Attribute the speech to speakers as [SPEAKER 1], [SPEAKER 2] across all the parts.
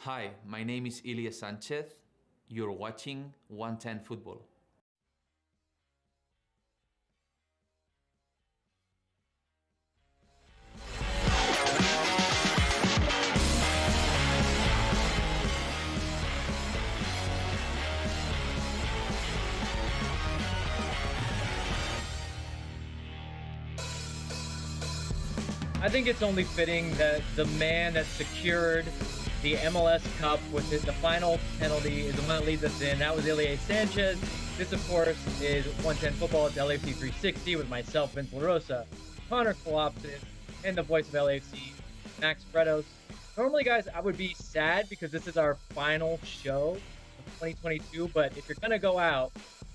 [SPEAKER 1] Hi, my name is Ilya Sanchez. You're watching 110 Football.
[SPEAKER 2] I think it's only fitting that the man that secured the MLS Cup with the final penalty is the one that leads us in. That was Ilya Sanchez. This, of course, is 110 Football. It's LAFC 360 with myself, Vince Rosa, Connor Kalopsis, and the voice of LAFC, Max Bretos. Normally, guys, I would be sad because this is our final show of 2022, but if you're going to go out,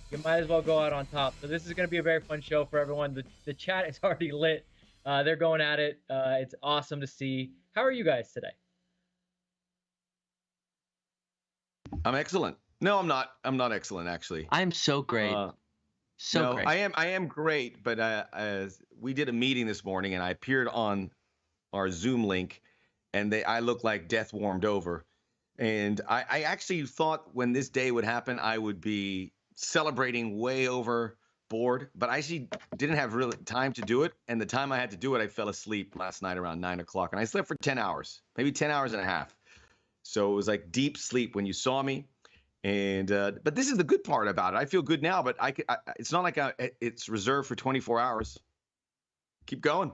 [SPEAKER 2] you might as well go out on top. So this is going to be a very fun show for everyone. The chat is already lit. They're going at it. It's awesome to see. How are you guys today?
[SPEAKER 3] I'm excellent. No, I'm not. I'm not excellent, actually.
[SPEAKER 4] I'm so great.
[SPEAKER 3] Great. I am great, but we did a meeting this morning, and I appeared on our Zoom link, and I look like death warmed over. And I actually thought when this day would happen, I would be celebrating way overboard, but I actually didn't have really time to do it. And the time I had to do it, I fell asleep last night around 9 o'clock, and I slept for 10 hours, maybe 10 hours and a half. So it was like deep sleep when you saw me. And but this is the good part about it. I feel good now, but it's not like it's reserved for 24 hours. Keep going.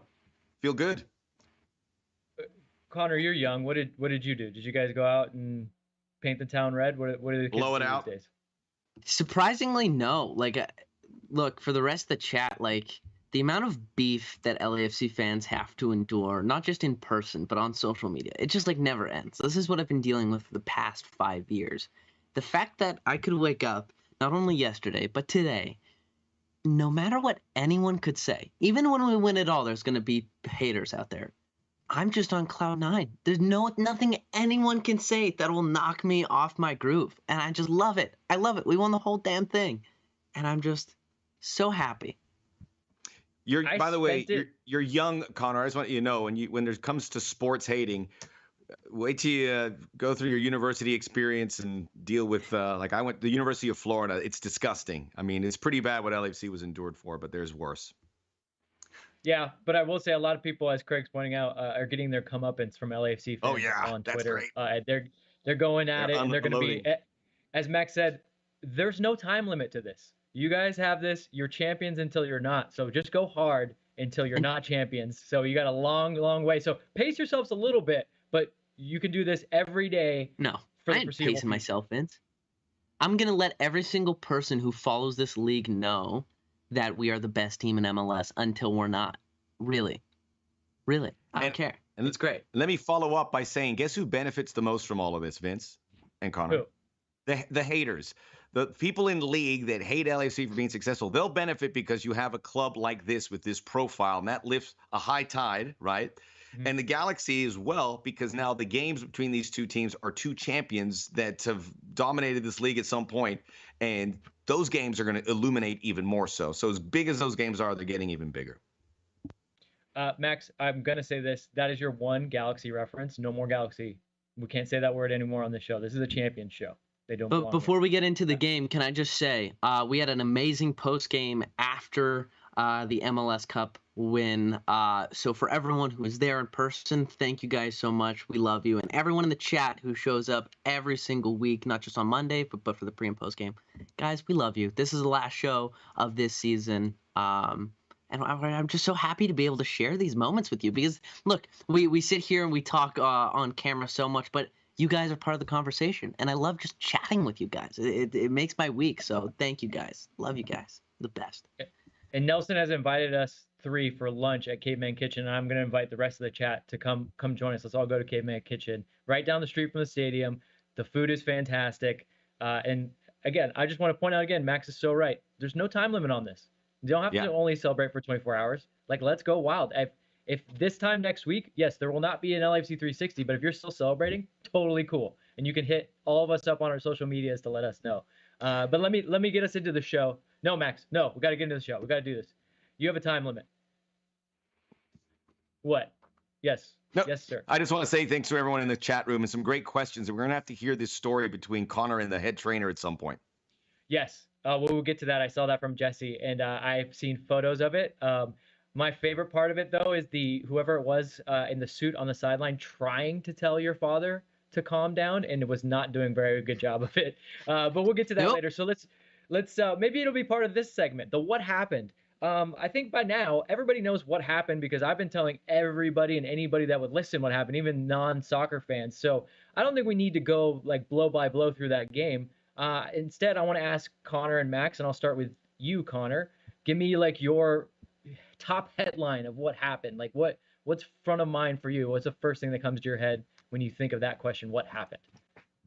[SPEAKER 3] Feel good.
[SPEAKER 2] Connor, you're young. What did you do? Did you guys go out and paint the town red? What are the kids
[SPEAKER 3] blow it
[SPEAKER 2] do
[SPEAKER 3] out
[SPEAKER 2] these days?
[SPEAKER 4] Surprisingly, no. Look, for the rest of the chat, the amount of beef that LAFC fans have to endure, not just in person, but on social media, it just never ends. This is what I've been dealing with for the past 5 years. The fact that I could wake up, not only yesterday, but today, no matter what anyone could say, even when we win it all, there's going to be haters out there. I'm just on cloud nine. There's nothing anyone can say that will knock me off my groove. And I just love it. I love it. We won the whole damn thing. And I'm just so happy.
[SPEAKER 3] By the way, you're young, Connor. I just want you to know when it comes to sports hating, wait till you go through your university experience and deal with I went to the University of Florida. It's disgusting. I mean, it's pretty bad what LAFC was endured for, but there's worse.
[SPEAKER 2] Yeah, but I will say a lot of people, as Craig's pointing out, are getting their comeuppance from LAFC fans on Twitter.
[SPEAKER 3] Great.
[SPEAKER 2] They're going at it, and they're going to be, as Max said, there's no time limit to this. You guys have this. You're champions until you're not. So just go hard until you're not champions. So you got a long, long way. So pace yourselves a little bit, but you can do this every day.
[SPEAKER 4] No,
[SPEAKER 2] for
[SPEAKER 4] I ain't pacing myself, Vince. I'm going to let every single person who follows this league know that we are the best team in MLS until we're not. Really. I don't care. And it's great.
[SPEAKER 3] Let me follow up by saying, guess who benefits the most from all of this, Vince and Connor?
[SPEAKER 2] Who?
[SPEAKER 3] The haters. The people in the league that hate LAFC for being successful, they'll benefit because you have a club like this with this profile, and that lifts a high tide, right? Mm-hmm. And the Galaxy as well, because now the games between these two teams are two champions that have dominated this league at some point, and those games are going to illuminate even more so. So as big as those games are, they're getting even bigger.
[SPEAKER 2] Max, I'm going to say this. That is your one Galaxy reference. No more Galaxy. We can't say that word anymore on the show. This is a champion show. They don't.
[SPEAKER 4] But before we get into the game, can I just say we had an amazing post game after the MLS Cup win. So for everyone who was there in person, thank you guys so much. We love you, and everyone in the chat who shows up every single week, not just on Monday, but for the pre and post game, guys, we love you. This is the last show of this season. And I'm just so happy to be able to share these moments with you because look, we sit here and we talk on camera so much, but you guys are part of the conversation, and I love just chatting with you guys. It makes my week, so thank you guys. Love you guys. The best.
[SPEAKER 2] And Nelson has invited us three for lunch at Caveman Kitchen, and I'm going to invite the rest of the chat to come join us. Let's all go to Caveman Kitchen, right down the street from the stadium. The food is fantastic. And again, I just want to point out again, Max is so right. There's no time limit on this. You don't have to only celebrate for 24 hours. Let's go wild. If this time next week, yes, there will not be an LAFC 360, but if you're still celebrating, totally cool. And you can hit all of us up on our social medias to let us know. But let me get us into the show. No, Max, no, we got to get into the show. We got to do this. You have a time limit. What? Yes.
[SPEAKER 3] No,
[SPEAKER 2] Yes, sir.
[SPEAKER 3] I just want to say thanks to everyone in the chat room and some great questions. And we're going to have to hear this story between Connor and the head trainer at some point.
[SPEAKER 2] Yes. We'll get to that. I saw that from Jesse, and I've seen photos of it. My favorite part of it, though, is whoever it was in the suit on the sideline trying to tell your father to calm down, and it was not doing a very good job of it. But we'll get to that later. So let's maybe it'll be part of this segment, the what happened. I think by now everybody knows what happened because I've been telling everybody and anybody that would listen what happened, even non-soccer fans. So I don't think we need to go like blow by blow through that game. Instead, I want to ask Connor and Max, and I'll start with you, Connor. Give me like your top headline of what happened. Like what's front of mind for you? What's the first thing that comes to your head when you think of that question? What happened?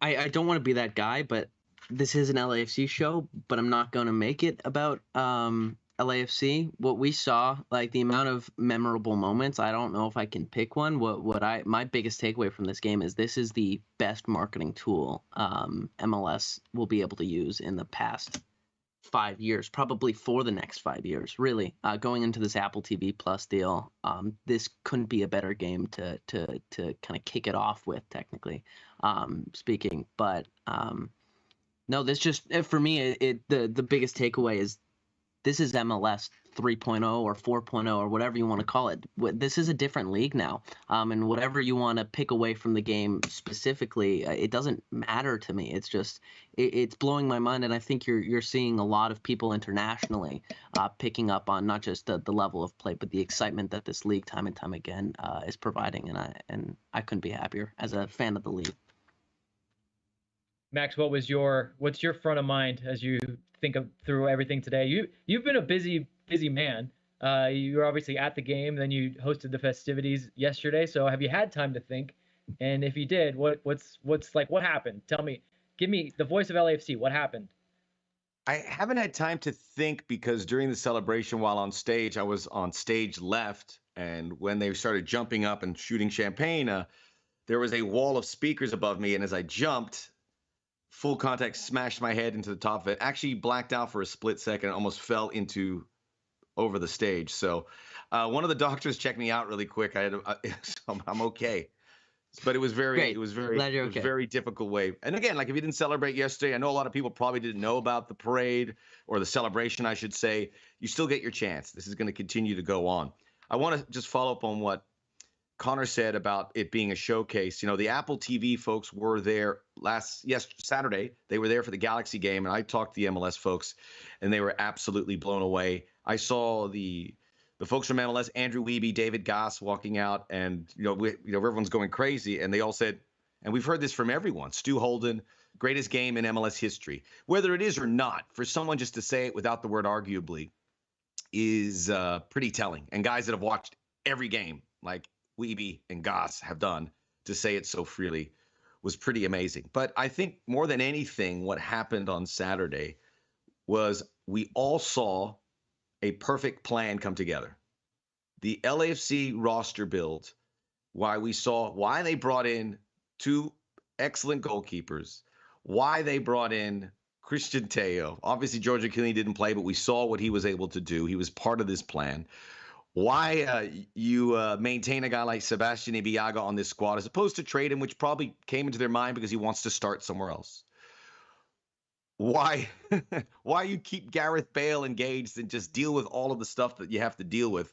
[SPEAKER 4] I don't want to be that guy, but this is an LAFC show, but I'm not going to make it about LAFC. What we saw, like the amount of memorable moments, I don't know if I can pick one. My biggest takeaway from this game is this is the best marketing tool MLS will be able to use in the past 5 years, probably for the next 5 years, really. Going into this Apple TV Plus deal, this couldn't be a better game to kind of kick it off with, technically speaking. But no, this just, for me, the biggest takeaway is this is MLS 3.0 or 4.0 or whatever you want to call it. This is a different league now. And whatever you want to pick away from the game specifically, it doesn't matter to me. It's just, it's blowing my mind. And I think you're seeing a lot of people internationally picking up on not just the level of play, but the excitement that this league time and time again is providing. And I couldn't be happier as a fan of the league.
[SPEAKER 2] Max, what's your front of mind as you think through everything today? You've been a busy man. You were obviously at the game, then you hosted the festivities yesterday. So have you had time to think? And if you did, what's like what happened? Tell me, give me the voice of LAFC. What happened?
[SPEAKER 3] I haven't had time to think because during the celebration while on stage, I was on stage left, and when they started jumping up and shooting champagne, there was a wall of speakers above me, and as I jumped, full contact smashed my head into the top of it. Actually blacked out for a split second, almost fell into over the stage. So one of the doctors checked me out really quick. I'm okay. But it was very difficult way. And again, like if you didn't celebrate yesterday, I know a lot of people probably didn't know about the parade or the celebration, I should say. You still get your chance. This is going to continue to go on. I want to just follow up on what Connor said about it being a showcase. You know, the Apple TV folks were there Saturday. They were there for the Galaxy game, and I talked to the MLS folks, and they were absolutely blown away. I saw the folks from MLS, Andrew Wiebe, David Goss walking out, and everyone's going crazy, and they all said, and we've heard this from everyone, Stu Holden, greatest game in MLS history. Whether it is or not, for someone just to say it without the word arguably is pretty telling. And guys that have watched every game, like Wiebe and Goss have done, to say it so freely was pretty amazing. But I think more than anything, what happened on Saturday was we all saw a perfect plan come together. The LAFC roster build, why they brought in two excellent goalkeepers, why they brought in Christian Teo. Obviously, Giorgio Chiellini didn't play, but we saw what he was able to do. He was part of this plan. Why you maintain a guy like Sebastian Ibiaga on this squad as opposed to trade him, which probably came into their mind because he wants to start somewhere else. Why you keep Gareth Bale engaged and just deal with all of the stuff that you have to deal with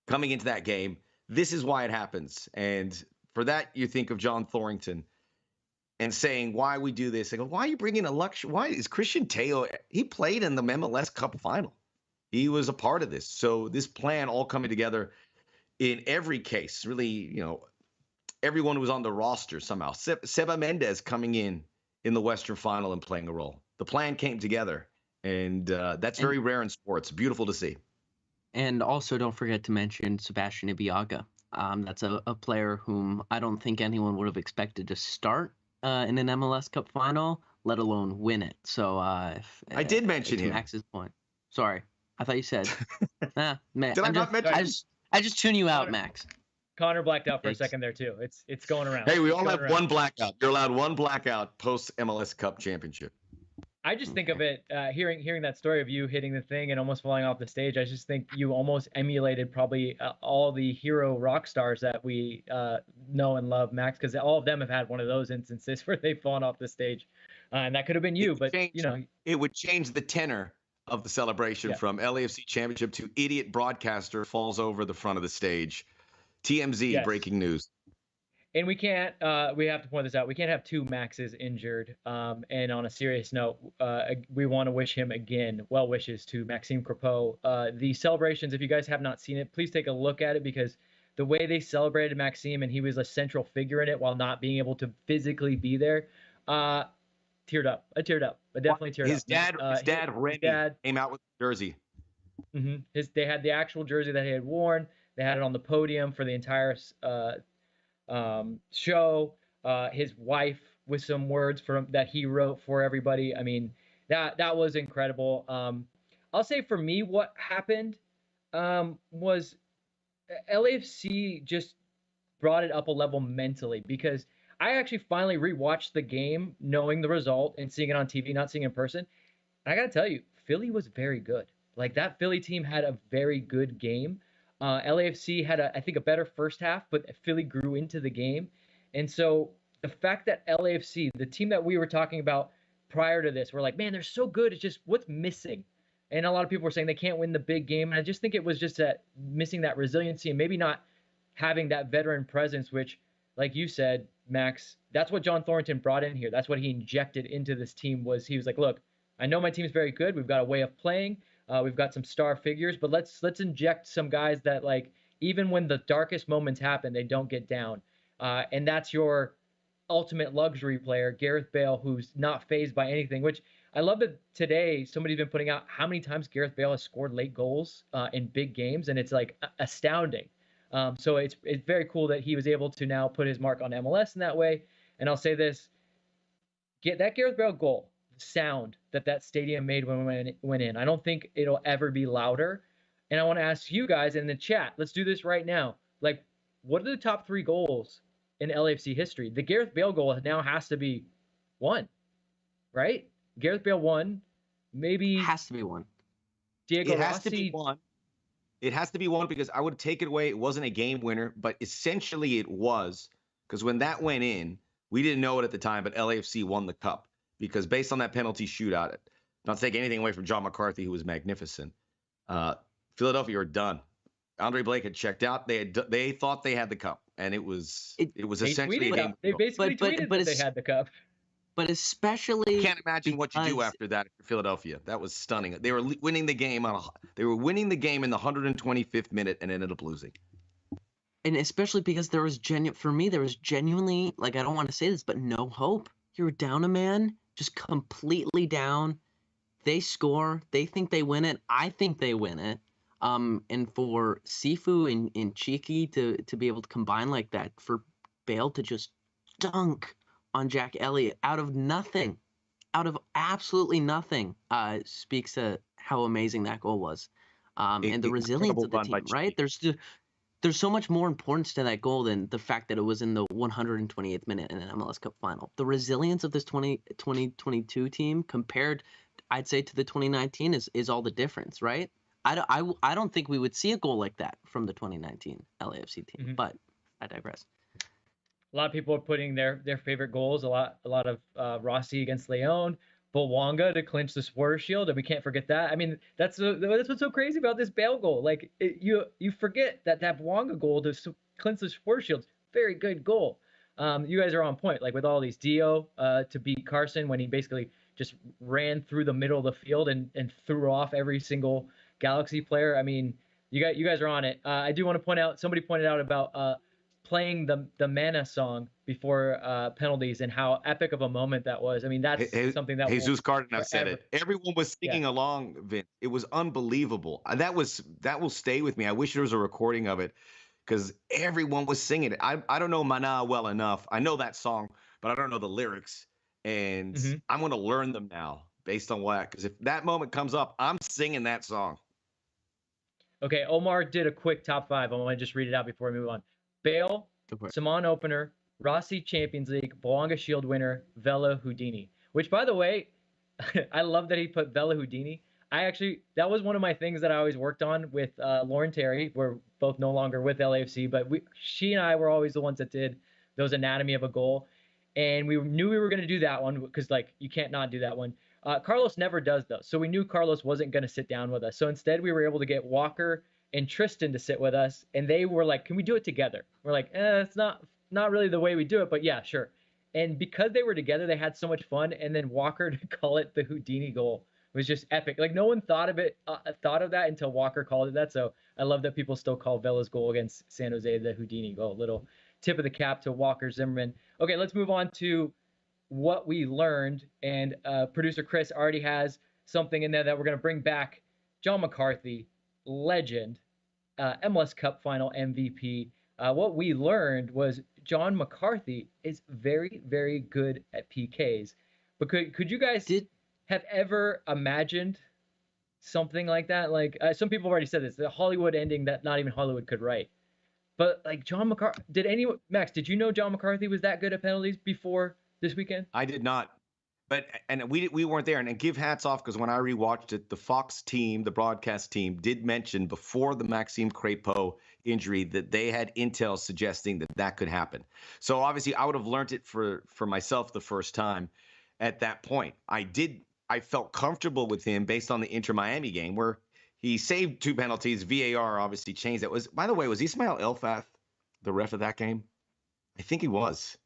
[SPEAKER 3] coming into that game. This is why it happens. And for that, you think of John Thorrington and saying, why we do this. I go, why are you bringing why is Christian Teo, he played in the MLS Cup Final. He was a part of this. So this plan all coming together in every case, really, everyone who was on the roster somehow. Seba Mendes coming in the Western Final and playing a role. The plan came together, and that's very rare in sports. Beautiful to see.
[SPEAKER 4] And also don't forget to mention Sebastian Ibiaga. That's a player whom I don't think anyone would have expected to start in an MLS Cup Final, let alone win it. So I
[SPEAKER 3] did mention him.
[SPEAKER 4] Max's point. Sorry. I thought you said. Man,
[SPEAKER 3] did I not mention?
[SPEAKER 4] I just tune you out, Max.
[SPEAKER 2] Connor blacked out for a second there too. It's going around.
[SPEAKER 3] Hey, we all have one blackout. You're allowed one blackout post MLS Cup championship.
[SPEAKER 2] I just think of it, hearing that story of you hitting the thing and almost falling off the stage. I just think you almost emulated probably all the hero rock stars that we know and love, Max, because all of them have had one of those instances where they've fallen off the stage, and that could have been you. But
[SPEAKER 3] it would change the tenor of the celebration from LAFC championship to idiot broadcaster falls over the front of the stage. TMZ breaking news.
[SPEAKER 2] And we can't, we have to point this out. We can't have two Maxes injured. And on a serious note, we want to wish him again well wishes to Maxime Crepeau. The celebrations, if you guys have not seen it, please take a look at it, because the way they celebrated Maxime, and he was a central figure in it while not being able to physically be there, teared up. I teared up. I definitely teared up.
[SPEAKER 3] His dad, Randy, came out with the jersey.
[SPEAKER 2] They had the actual jersey that he had worn. They had it on the podium for the entire show. His wife with some words that he wrote for everybody. I mean, that was incredible. I'll say for me, what happened was LAFC just brought it up a level mentally, because I actually finally rewatched the game, knowing the result and seeing it on TV, not seeing it in person. And I got to tell you, Philly was very good. Like, that Philly team had a very good game. LAFC had, I think, a better first half, but Philly grew into the game. And so the fact that LAFC, the team that we were talking about prior to this, we're like, man, they're so good. It's just what's missing. And a lot of people were saying they can't win the big game. And I just think it was just that missing that resiliency and maybe not having that veteran presence, which, like you said, Max, that's what John Thornton brought in here. That's what he injected into this team. He was like, look, I know my team's very good. We've got a way of playing. We've got some star figures, but let's inject some guys that, like, even when the darkest moments happen, they don't get down. And that's your ultimate luxury player, Gareth Bale, who's not fazed by anything, which I love that today somebody's been putting out how many times Gareth Bale has scored late goals in big games, and it's like astounding. So it's very cool that he was able to now put his mark on MLS in that way. And I'll say this, get that Gareth Bale goal, sound that stadium made when it went in. I don't think it'll ever be louder. And I want to ask you guys in the chat, let's do this right now. Like, what are the top 3 goals in LAFC history? The Gareth Bale goal now has to be 1, right? Gareth Bale 1, maybe.
[SPEAKER 4] Has to be 1.
[SPEAKER 2] Diego Rossi.
[SPEAKER 3] It has to be 1. It has to be 1 because I would take it away. It wasn't a game winner, but essentially it was, because when that went in, we didn't know it at the time, but LAFC won the cup because based on that penalty shootout, not to take anything away from John McCarthy, who was magnificent, Philadelphia were done. Andre Blake had checked out. They thought they had the cup, and it was essentially a game.
[SPEAKER 2] They basically tweeted that they had the cup.
[SPEAKER 4] But especially,
[SPEAKER 3] I can't imagine what you do after that for Philadelphia. That was stunning. They were winning the game they were winning the game in the 125th minute and ended up losing.
[SPEAKER 4] And especially because there was genuinely, like, I don't want to say this, but no hope. You were down a man, just completely down. They score. They think they win it. I think they win it. And for Sifu and Cheeky to be able to combine like that, for Bale to just dunk on Jack Elliott out of nothing, out of absolutely nothing, speaks to how amazing that goal was. And the resilience of the team, right? There's so much more importance to that goal than the fact that it was in the 128th minute in an MLS Cup final. The resilience of this 2022 team compared, I'd say, to the 2019 is all the difference, right? I don't think we would see a goal like that from the 2019 LAFC team, but I digress.
[SPEAKER 2] A lot of people are putting their favorite goals. A lot of Rossi against Leon, Bowanga to clinch the Supporters Shield, and we can't forget that. I mean, that's what's so crazy about this Bale goal. Like, you forget that Bowanga goal to clinch the Supporters Shield, very good goal. You guys are on point. Like, with all these Dio to beat Carson when he basically just ran through the middle of the field and threw off every single Galaxy player. I mean, you guys are on it. I do want to point out, somebody pointed out about playing the Mana song before penalties and how epic of a moment that was. I mean, that's something that
[SPEAKER 3] Jesus Cardenas said it. Everyone was singing along, Vince. It was unbelievable. That will stay with me. I wish there was a recording of it because everyone was singing it. I don't know Mana well enough. I know that song, but I don't know the lyrics. And I'm going to learn them now based on what, because if that moment comes up, I'm singing that song.
[SPEAKER 2] Okay, Omar did a quick top 5. I want to just read it out before we move on. Bale, Simon opener, Rossi Champions League, Bowanga Shield winner, Vela Houdini. Which, by the way, I love that he put Bella Houdini. That was one of my things that I always worked on with Lauren Terry. We're both no longer with LAFC, but she and I were always the ones that did those anatomy of a goal. And we knew we were going to do that one because, like, you can't not do that one. Carlos never does those. So we knew Carlos wasn't going to sit down with us. So instead, we were able to get Walker and Tristan to sit with us. And they were like, can we do it together? We're like, it's not really the way we do it, but yeah, sure. And because they were together, they had so much fun. And then Walker to call it the Houdini goal was just epic. Like, no one thought of that until Walker called it that. So I love that people still call Vella's goal against San Jose the Houdini goal. Little tip of the cap to Walker Zimmerman. Okay, let's move on to what we learned. And producer Chris already has something in there that we're going to bring back. John McCarthy, legend, MLS Cup Final MVP. What we learned was John McCarthy is very, very good at PKs. But could you guys have ever imagined something like that? Like, some people have already said this, the Hollywood ending that not even Hollywood could write. But like John McCarthy, Max, did you know John McCarthy was that good at penalties before this weekend?
[SPEAKER 3] I did not. And we weren't there. And give hats off, because when I rewatched it, the Fox team, the broadcast team, did mention before the Maxime Crépeau injury that they had intel suggesting that could happen. So obviously I would have learned it for myself the first time at that point. I felt comfortable with him based on the Inter Miami game where he saved 2 penalties. VAR obviously changed that. By the way, was Ismail Elfath the ref of that game? I think he was.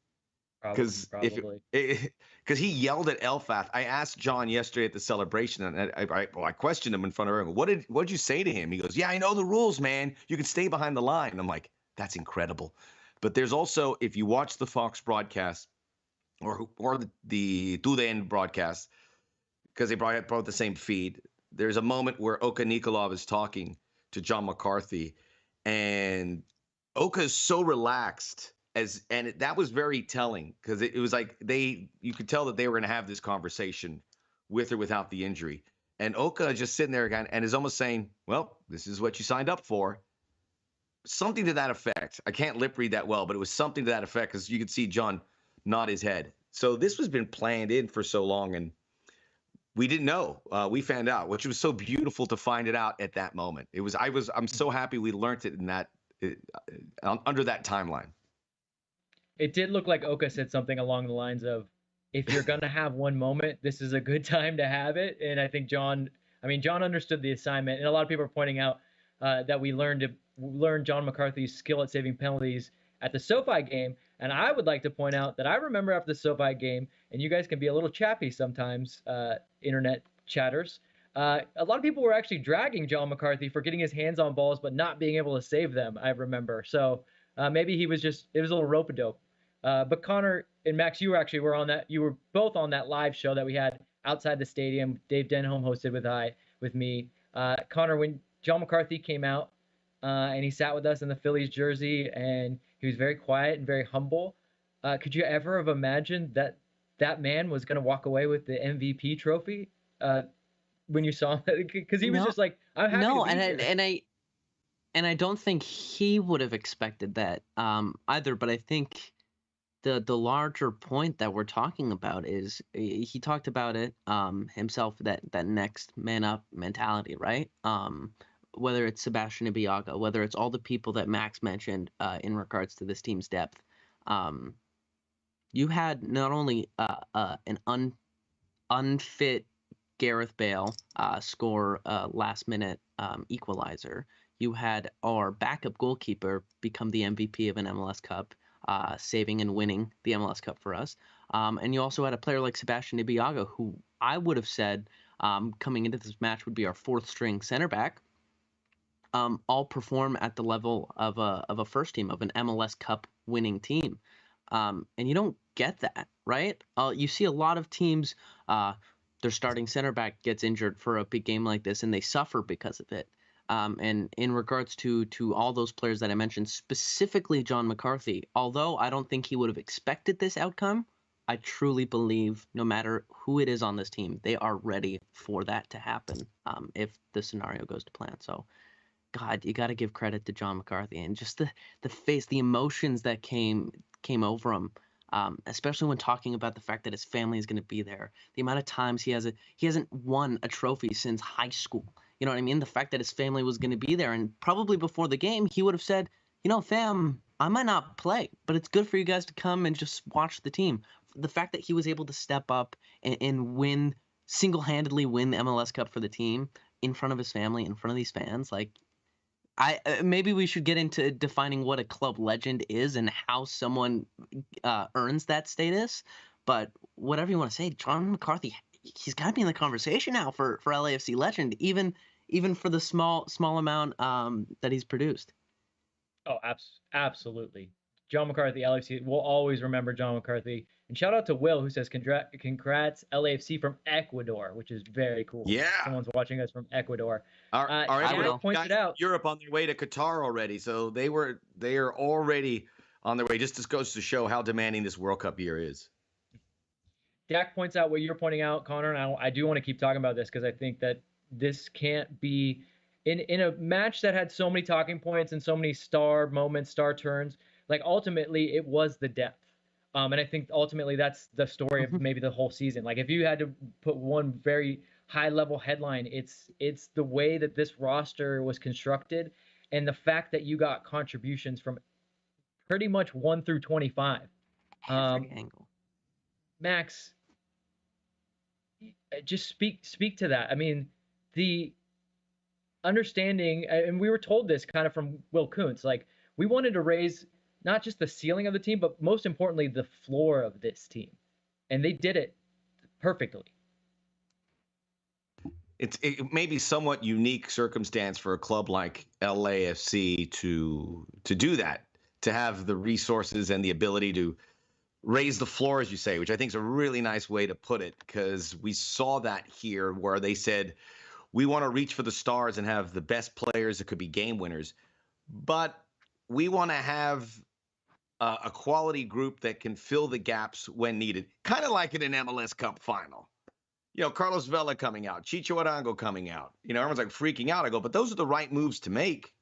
[SPEAKER 3] Because he yelled at Elfath. I asked John yesterday at the celebration, and I questioned him in front of everyone. What did you say to him? He goes, "Yeah, I know the rules, man. You can stay behind the line." And I'm like, that's incredible. But there's also, if you watch the Fox broadcast or the TUDN broadcast, because they brought the same feed, there's a moment where Oka Nikolov is talking to John McCarthy, and Oka is so relaxed. That was very telling, because it was like you could tell that they were going to have this conversation with or without the injury. And Oka just sitting there again and is almost saying, well, this is what you signed up for. Something to that effect. I can't lip read that well, but it was something to that effect, because you could see John nod his head. So this was been planned in for so long, and we didn't know. We found out, which was so beautiful to find it out at that moment. I'm so happy we learned it in that under that timeline.
[SPEAKER 2] It did look like Oka said something along the lines of, if you're going to have one moment, this is a good time to have it. And I think John understood the assignment. And a lot of people are pointing out that we learned John McCarthy's skill at saving penalties at the SoFi game. And I would like to point out that I remember after the SoFi game, and you guys can be a little chappy sometimes, internet chatters, a lot of people were actually dragging John McCarthy for getting his hands on balls but not being able to save them, I remember. So maybe it was a little rope-a-dope. But Connor and Max, you were both on that live show that we had outside the stadium. Dave Denholm hosted with me. Connor, when John McCarthy came out and he sat with us in the Phillies jersey, and he was very quiet and very humble, could you ever have imagined that man was going to walk away with the MVP trophy when you saw him? Because he was just like, I'm happy to be here.
[SPEAKER 4] And I don't think he would have expected that either. But I think the larger point that we're talking about is he talked about it himself, that next man up mentality, right? Whether it's Sebastian Ibiaga, whether it's all the people that Max mentioned in regards to this team's depth. You had not only an unfit Gareth Bale score last minute equalizer. You had our backup goalkeeper become the MVP of an MLS Cup, saving and winning the MLS Cup for us. And you also had a player like Sebastian Ibiaga, who I would have said coming into this match would be our 4th string center back, all perform at the level of a first team, of an MLS Cup winning team. And you don't get that, right? You see a lot of teams, their starting center back gets injured for a big game like this, and they suffer because of it. And in regards to all those players that I mentioned, specifically John McCarthy, although I don't think he would have expected this outcome, I truly believe no matter who it is on this team, they are ready for that to happen if the scenario goes to plan. So, God, you got to give credit to John McCarthy, and just the face, the emotions that came over him especially when talking about the fact that his family is going to be there. The amount of times he hasn't won a trophy since high school. You know what I mean? The fact that his family was going to be there, and probably before the game, he would have said, fam, I might not play, but it's good for you guys to come and just watch the team. The fact that he was able to step up and single-handedly win the MLS Cup for the team in front of his family, in front of these fans, like, maybe we should get into defining what a club legend is and how someone earns that status. But whatever you want to say, John McCarthy, he's got to be in the conversation now for LAFC legend, even for the small amount that he's produced.
[SPEAKER 2] Oh, absolutely. John McCarthy, LAFC. We'll always remember John McCarthy. And shout out to Will, who says, congrats, LAFC from Ecuador, which is very cool.
[SPEAKER 3] Yeah.
[SPEAKER 2] Someone's watching us from Ecuador.
[SPEAKER 3] Our Ecuador
[SPEAKER 2] pointed out
[SPEAKER 3] Europe on their way to Qatar already. So they are already on their way. Just goes to show how demanding this World Cup year is.
[SPEAKER 2] Dak points out what you're pointing out, Connor, and I do want to keep talking about this because I think that this can't be in a match that had so many talking points and so many star moments, star turns. Like, ultimately, it was the depth. And I think ultimately that's the story of maybe the whole season. Like, if you had to put one very high-level headline, it's the way that this roster was constructed and the fact that you got contributions from pretty much 1 through 25.
[SPEAKER 4] Every angle.
[SPEAKER 2] Max, just speak to that. I mean, the understanding, and we were told this kind of from Will Kuntz, like, we wanted to raise not just the ceiling of the team, but most importantly, the floor of this team. And they did it perfectly.
[SPEAKER 3] It may be somewhat unique circumstance for a club like LAFC to do that, to have the resources and the ability to raise the floor, as you say, which I think is a really nice way to put it, because we saw that here where they said, we want to reach for the stars and have the best players that could be game winners, but we want to have a quality group that can fill the gaps when needed, kind of like in an MLS Cup Final. Carlos Vela coming out, Chicho Arango coming out. Everyone's like freaking out. I go, but those are the right moves to make.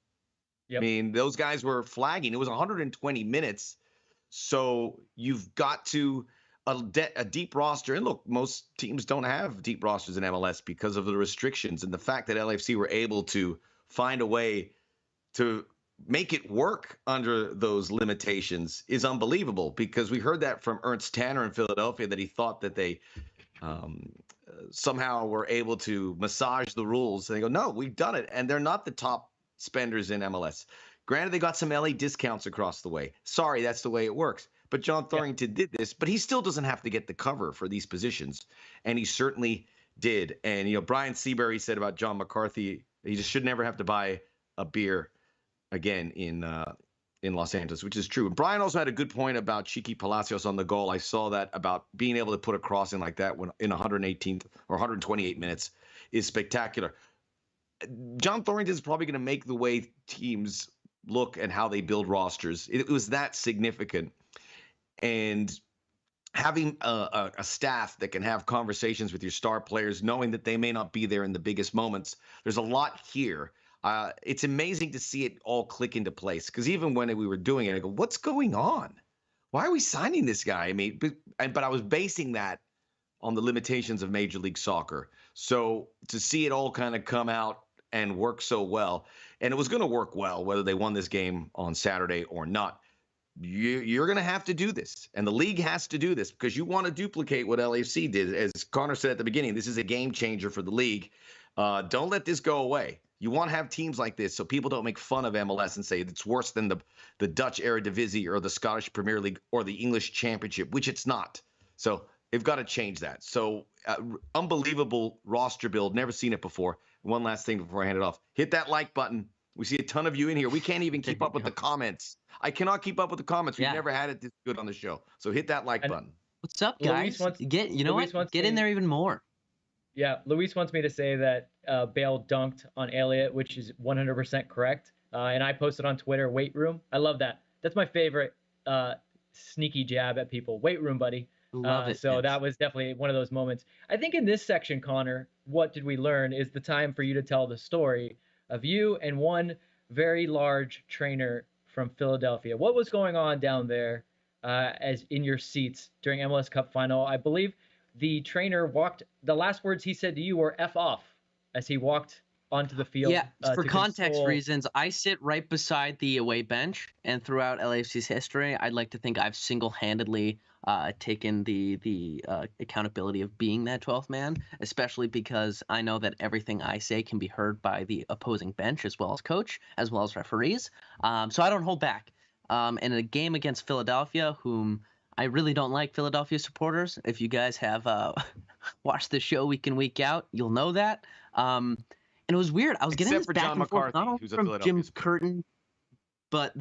[SPEAKER 3] Yep. I mean, those guys were flagging. It was 120 minutes. So you've got to a deep roster. And look, most teams don't have deep rosters in MLS because of the restrictions. And the fact that LAFC were able to find a way to make it work under those limitations is unbelievable, because we heard that from Ernst Tanner in Philadelphia, that he thought that they somehow were able to massage the rules. And they go, no, we've done it. And they're not the top spenders in MLS. Granted, they got some LA discounts across the way. Sorry, that's the way it works. But John Thorrington did this, but he still doesn't have to get the cover for these positions. And he certainly did. And, Brian Seabury said about John McCarthy, he just should never have to buy a beer again in Los Angeles, which is true. And Brian also had a good point about Chiqui Palacios on the goal. I saw that about being able to put a crossing like that when in 118 or 128 minutes is spectacular. John Thorrington is probably going to make the way teams look and how they build rosters. It was that significant. And having a staff that can have conversations with your star players, knowing that they may not be there in the biggest moments, there's a lot here. It's amazing to see it all click into place, because even when we were doing it, I go, what's going on? Why are we signing this guy? I mean, but I was basing that on the limitations of Major League Soccer. So to see it all kind of come out and work so well, and it was going to work well, whether they won this game on Saturday or not, you're going to have to do this. And the league has to do this, because you want to duplicate what LAFC did. As Connor said at the beginning, this is a game changer for the league. Don't let this go away. You want to have teams like this so people don't make fun of MLS and say it's worse than the Dutch Eredivisie or the Scottish Premier League or the English Championship, which it's not. So they've got to change that. So unbelievable roster build. Never seen it before. One last thing before I hand it off. Hit that like button. We see a ton of you in here. We can't even keep up with the comments. I cannot keep up with the comments. We've never had it this good on the show. So hit that like button.
[SPEAKER 4] What's up, guys? Get in there even more.
[SPEAKER 2] Yeah, Luis wants me to say that Bale dunked on Elliott, which is 100% correct. And I posted on Twitter, weight room. I love that. That's my favorite sneaky jab at people. Weight room, buddy.
[SPEAKER 4] Love it.
[SPEAKER 2] So that was definitely one of those moments. I think in this section, Connor, what did we learn is the time for you to tell the story of you and one very large trainer from Philadelphia. What was going on down there as in your seats during MLS Cup Final. I believe the trainer walked. The last words he said to you were "F off" as he walked onto the field.
[SPEAKER 4] Yeah, for
[SPEAKER 2] to
[SPEAKER 4] context
[SPEAKER 2] console.
[SPEAKER 4] reasons, I sit right beside the away bench, and throughout LAFC's history, I'd like to think I've single-handedly taken the accountability of being that 12th man, especially because I know that everything I say can be heard by the opposing bench as well as coach, as well as referees. So I don't hold back. In a game against Philadelphia, whom I really don't like Philadelphia supporters. If you guys have watched the show week in, week out, you'll know that. And it was weird. I was getting this back and forth, not only from Jim Curtin, but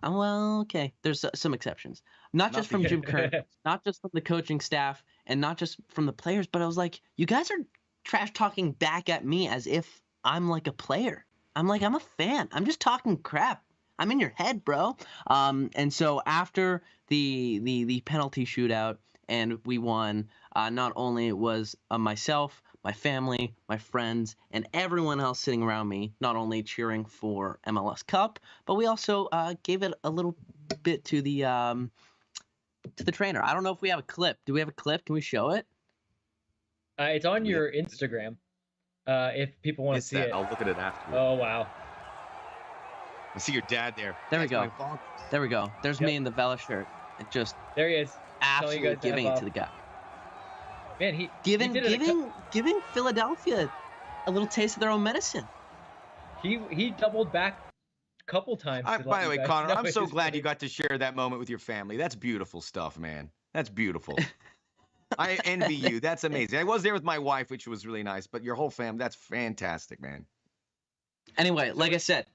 [SPEAKER 4] well, okay, there's some exceptions. Not just from Jim Curtin, not just from the coaching staff, and not just from the players, but I was like, you guys are trash talking back at me as if I'm like a player. I'm a fan. I'm just talking crap. I'm in your head, bro. And so after the penalty shootout and we won, not only was myself, my family, my friends, and everyone else sitting around me not only cheering for MLS Cup, but we also gave it a little bit to the trainer. I don't know if we have a clip. Do we have a clip? Can we show it?
[SPEAKER 2] It's on your Instagram. If people want to see it.
[SPEAKER 3] I'll look at it after.
[SPEAKER 2] Oh, wow.
[SPEAKER 3] I see your dad there.
[SPEAKER 4] There we go. There we go. There's me in the Vela shirt. It just
[SPEAKER 2] there he is.
[SPEAKER 4] Absolutely giving it to the guy.
[SPEAKER 2] Man, he
[SPEAKER 4] giving Philadelphia a little taste of their own medicine.
[SPEAKER 2] He doubled back a couple times.
[SPEAKER 3] By the way, Connor, I'm so glad you got to share that moment with your family. That's beautiful stuff, man. That's beautiful. I envy you. That's amazing. I was there with my wife, which was really nice, but your whole family, that's fantastic, man.
[SPEAKER 4] Anyway, like I said,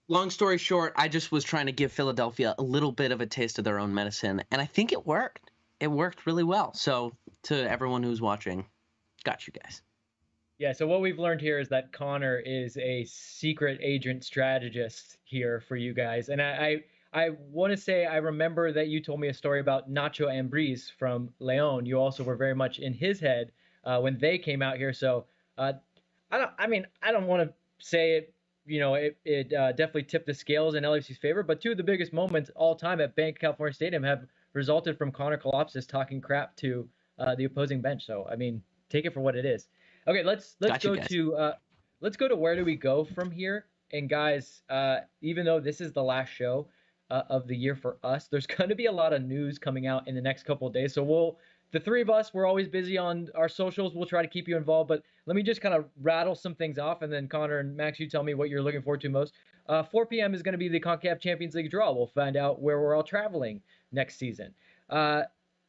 [SPEAKER 4] long story short, I just was trying to give Philadelphia a little bit of a taste of their own medicine, and I think it worked. It worked really well. So to everyone who's watching, got you guys.
[SPEAKER 2] Yeah, so what we've learned here is that Connor is a secret agent strategist here for you guys. And I want to say I remember that you told me a story about Nacho Ambriz from León. You also were very much in his head when they came out here. So I don't want to say it. You know, it definitely tipped the scales in LAFC's favor. But two of the biggest moments all time at Bank of California Stadium have resulted from Connor Kalopsis talking crap to the opposing bench. So I mean, take it for what it is. Okay, let's go to where do we go from here? And guys, even though this is the last show of the year for us, there's going to be a lot of news coming out in the next couple of days. So the three of us, we're always busy on our socials. We'll try to keep you involved, but let me just kind of rattle some things off, and then Connor and Max, you tell me what you're looking forward to most. 4 p.m. is going to be the CONCACAF Champions League draw. We'll find out where we're all traveling next season.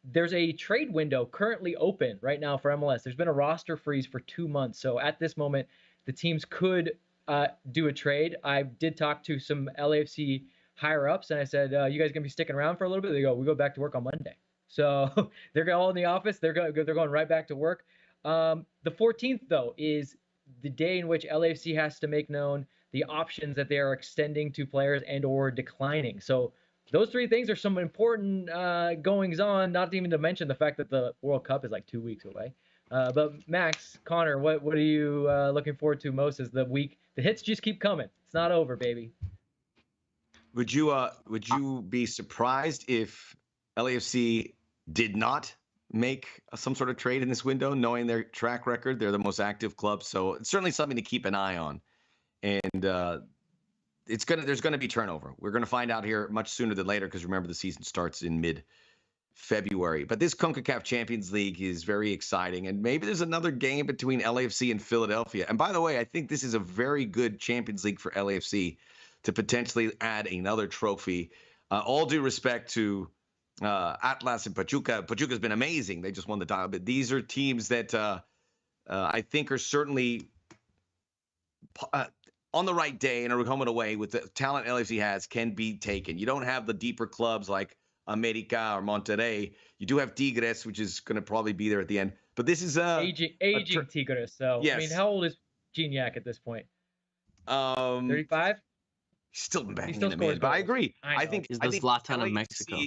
[SPEAKER 2] There's a trade window currently open right now for MLS. There's been a roster freeze for 2 months. So at this moment, the teams could do a trade. I did talk to some LAFC higher ups, and I said, you guys going to be sticking around for a little bit? They go, we go back to work on Monday. So they're all in the office. They're going right back to work. The 14th, though, is the day in which LAFC has to make known the options that they are extending to players and or declining. So those three things are some important goings on, not even to mention the fact that the World Cup is like 2 weeks away. But Max, Connor, what are you looking forward to most as the hits just keep coming? It's not over, baby.
[SPEAKER 3] Would you be surprised if LAFC did not make some sort of trade in this window, knowing their track record? They're the most active club, so it's certainly something to keep an eye on. And there's gonna be turnover. We're gonna find out here much sooner than later, because remember, the season starts in mid-February. But this CONCACAF Champions League is very exciting, and maybe there's another game between LAFC and Philadelphia. And by the way, I think this is a very good Champions League for LAFC to potentially add another trophy. All due respect to Atlas and Pachuca. Pachuca's been amazing. They just won the title. But these are teams that I think are certainly on the right day and are home and away with the talent LAFC has, can be taken. You don't have the deeper clubs like America or Monterrey. You do have Tigres, which is going to probably be there at the end. But this is
[SPEAKER 2] aging Tigres. So yes. I mean, how old is Gignac at this point? 35.
[SPEAKER 3] He's still banging in the man, but I agree. I think
[SPEAKER 4] he's the Zlatan of Mexico.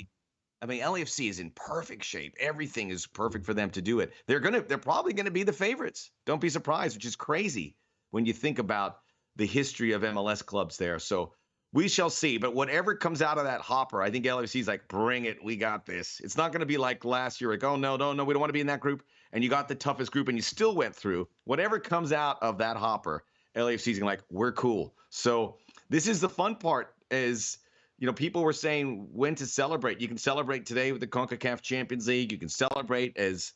[SPEAKER 3] I mean, LAFC is in perfect shape. Everything is perfect for them to do it. They're probably gonna be the favorites. Don't be surprised, which is crazy when you think about the history of MLS clubs there. So We shall see. But whatever comes out of that hopper, I think LAFC is like, bring it. We got this. It's not going to be like last year, like, oh, no, no, no, we don't want to be in that group. And you got the toughest group and you still went through. Whatever comes out of that hopper, LAFC is like, we're cool. So this is the fun part is, people were saying when to celebrate. You can celebrate today with the CONCACAF Champions League. You can celebrate as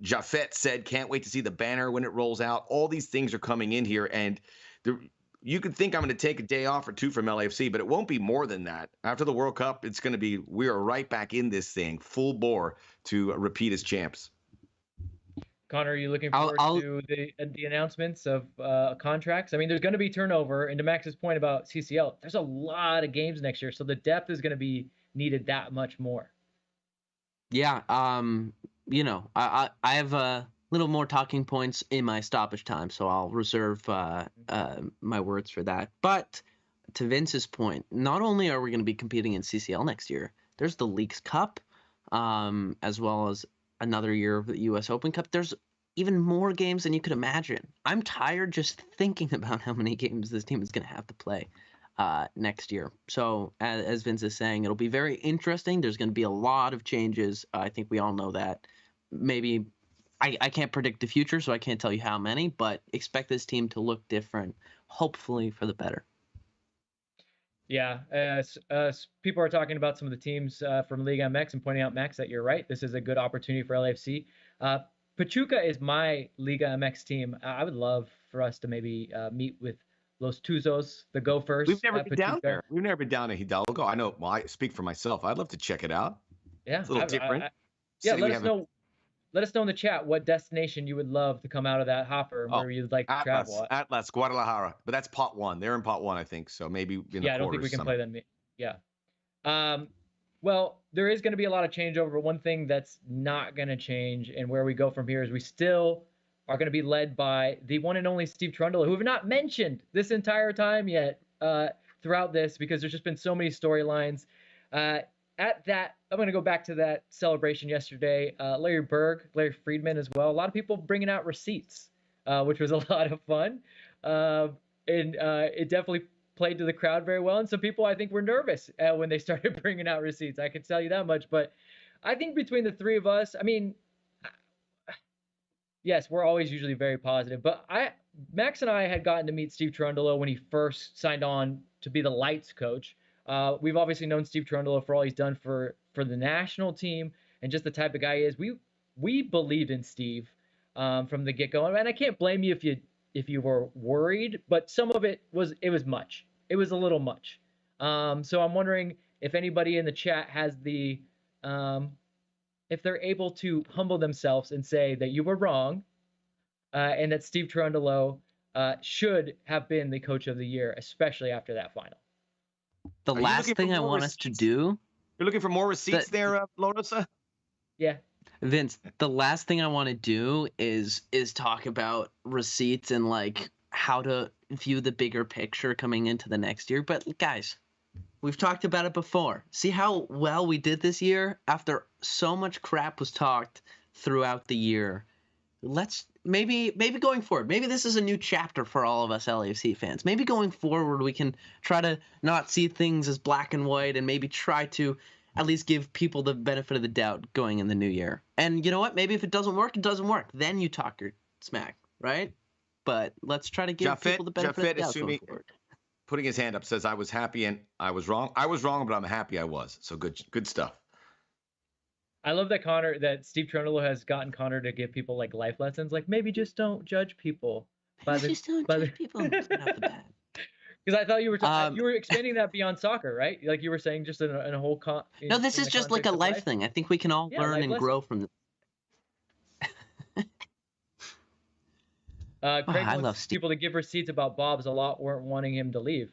[SPEAKER 3] Jaffet said, can't wait to see the banner when it rolls out. All these things are coming in here. And you could think I'm going to take a day off or two from LAFC, but it won't be more than that. After the World Cup, it's going to be, we are right back in this thing, full bore to repeat as champs.
[SPEAKER 2] Connor, are you looking forward to the announcements of contracts? I mean, there's going to be turnover, and to Max's point about CCL, there's a lot of games next year, so the depth is going to be needed that much more.
[SPEAKER 4] Yeah, I have a little more talking points in my stoppage time, so I'll reserve my words for that. But to Vince's point, not only are we going to be competing in CCL next year, there's the Leagues Cup, as well as another year of the U.S. Open Cup. There's even more games than you could imagine. I'm tired just thinking about how many games this team is going to have to play next year. So as Vince is saying, it'll be very interesting. There's going to be a lot of changes. I think we all know that. Maybe I can't predict the future, so I can't tell you how many, but expect this team to look different, hopefully for the better.
[SPEAKER 2] Yeah, as people are talking about some of the teams from Liga MX and pointing out, Max, that you're right. This is a good opportunity for LAFC. Pachuca is my Liga MX team. I would love for us to maybe meet with Los Tuzos, the Gophers.
[SPEAKER 3] We've never been down there. We've never been down to Hidalgo. I know. Well, I speak for myself. I'd love to check it out.
[SPEAKER 2] Yeah,
[SPEAKER 3] it's a little different.
[SPEAKER 2] Let us know. Let us know in the chat what destination you would love to come out of that hopper, where you'd like to travel.
[SPEAKER 3] Atlas, Guadalajara, but that's pot one. They're in pot one, I think. So maybe in the
[SPEAKER 2] I don't think we can play them. Yeah. Well, there is going to be a lot of changeover, but one thing that's not going to change, and where we go from here, is we still are going to be led by the one and only Steve Trundle, who have not mentioned this entire time yet throughout this, because there's just been so many storylines. At that, I'm going to go back to that celebration yesterday. Larry Friedman as well. A lot of people bringing out receipts, which was a lot of fun. And it definitely played to the crowd very well. And some people, I think, were nervous when they started bringing out receipts. I can tell you that much. But I think between the three of us, I mean, yes, we're always usually very positive. But Max and I had gotten to meet Steve Trundle when he first signed on to be the lights coach. We've obviously known Steve Trundle for all he's done for the national team and just the type of guy he is. We believed in Steve from the get-go, and I can't blame you if you were worried, but some of it was much. It was a little much. So I'm wondering if anybody in the chat has if they're able to humble themselves and say that you were wrong, and that Steve Trundle should have been the coach of the year, especially after that final.
[SPEAKER 4] The last thing I want us to do...
[SPEAKER 3] You're looking for more receipts there, Rosa?
[SPEAKER 2] Yeah.
[SPEAKER 4] Vince, the last thing I want to do is talk about receipts and like how to view the bigger picture coming into the next year. But guys, we've talked about it before. See how well we did this year after so much crap was talked throughout the year. Let's maybe going forward, maybe this is a new chapter for all of us LAFC fans. Maybe going forward, we can try to not see things as black and white and maybe try to at least give people the benefit of the doubt going in the new year. And you know what? Maybe if it doesn't work, it doesn't work. Then you talk your smack, right? But let's try to give people the benefit of the doubt going forward.
[SPEAKER 3] Putting his hand up, says, I was happy and I was wrong. I was wrong, but I'm happy I was. So good stuff.
[SPEAKER 2] I love that Steve Trundle has gotten Connor to give people like life lessons, like maybe just don't judge people.
[SPEAKER 4] Just don't judge people. Because
[SPEAKER 2] I thought you were expanding that beyond soccer, right? Like you were saying, just in a whole
[SPEAKER 4] no, this is just like a life thing. I think we can all learn and grow from this.
[SPEAKER 2] Craig wants people to give receipts about Bob's. A lot weren't wanting him to leave.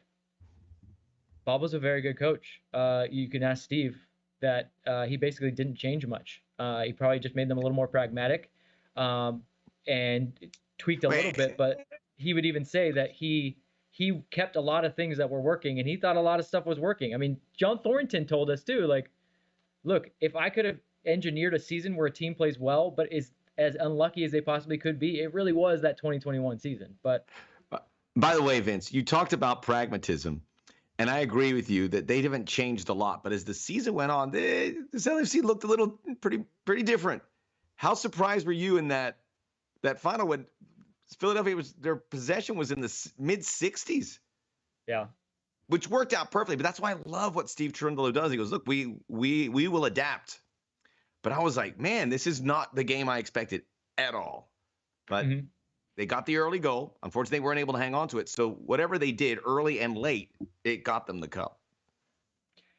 [SPEAKER 2] Bob was a very good coach. You can ask Steve that he basically didn't change much. He probably just made them a little more pragmatic and tweaked a little bit. But he would even say that he kept a lot of things that were working, and he thought a lot of stuff was working. I mean, John Thornton told us too, like, look, if I could have engineered a season where a team plays well but is as unlucky as they possibly could be, it really was that 2021 season. But
[SPEAKER 3] By the way, Vince, you talked about pragmatism, and I agree with you that they haven't changed a lot. But as the season went on, this LFC looked a little pretty different. How surprised were you in that final when Philadelphia their possession was in the mid 60s?
[SPEAKER 2] Yeah.
[SPEAKER 3] Which worked out perfectly. But that's why I love what Steve Cherundolo does. He goes, look, we will adapt. But I was like, man, this is not the game I expected at all. But they got the early goal. Unfortunately, they weren't able to hang on to it. So whatever they did early and late, it got them the cup.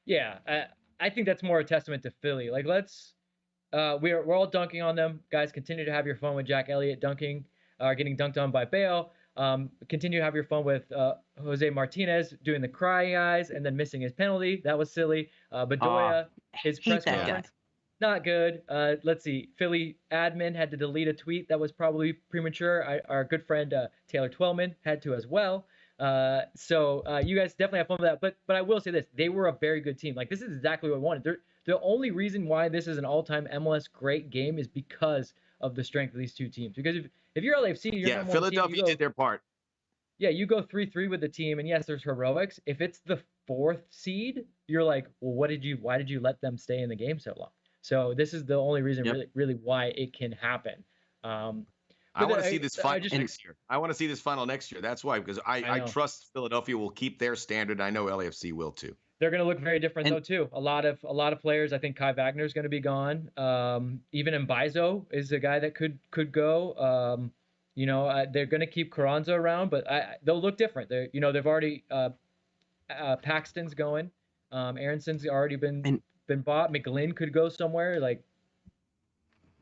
[SPEAKER 2] Yeah, I think that's more a testament to Philly. Like, we're all dunking on them. Guys, continue to have your fun with Jack Elliott dunking, getting dunked on by Bale. Continue to have your fun with Jose Martinez doing the crying eyes and then missing his penalty. That was silly. Bedoya, his press conference, not good. Let's see. Philly admin had to delete a tweet that was probably premature. Our good friend Taylor Twellman had to as well. So you guys definitely have fun with that. But I will say this: they were a very good team. Like, this is exactly what I wanted. The only reason why this is an all-time MLS great game is because of the strength of these two teams. Because if you're LAFC, you're
[SPEAKER 3] Philadelphia did their part.
[SPEAKER 2] Yeah, you go 3-3 with the team, and yes, there's heroics. If it's the 4th seed, you're like, well, why did you let them stay in the game so long? So this is the only reason really why it can happen.
[SPEAKER 3] I want to see this final next year. I want to see this final next year. That's why, because I trust Philadelphia will keep their standard. I know LAFC will too.
[SPEAKER 2] They're going to look very different though too. A lot of players. I think Kai Wagner is going to be gone. Even Mbaizo is a guy that could go. They're going to keep Carranza around, but they'll look different. They've already Paxton's going. Aronson's already been bought. McGlynn could go somewhere. Like,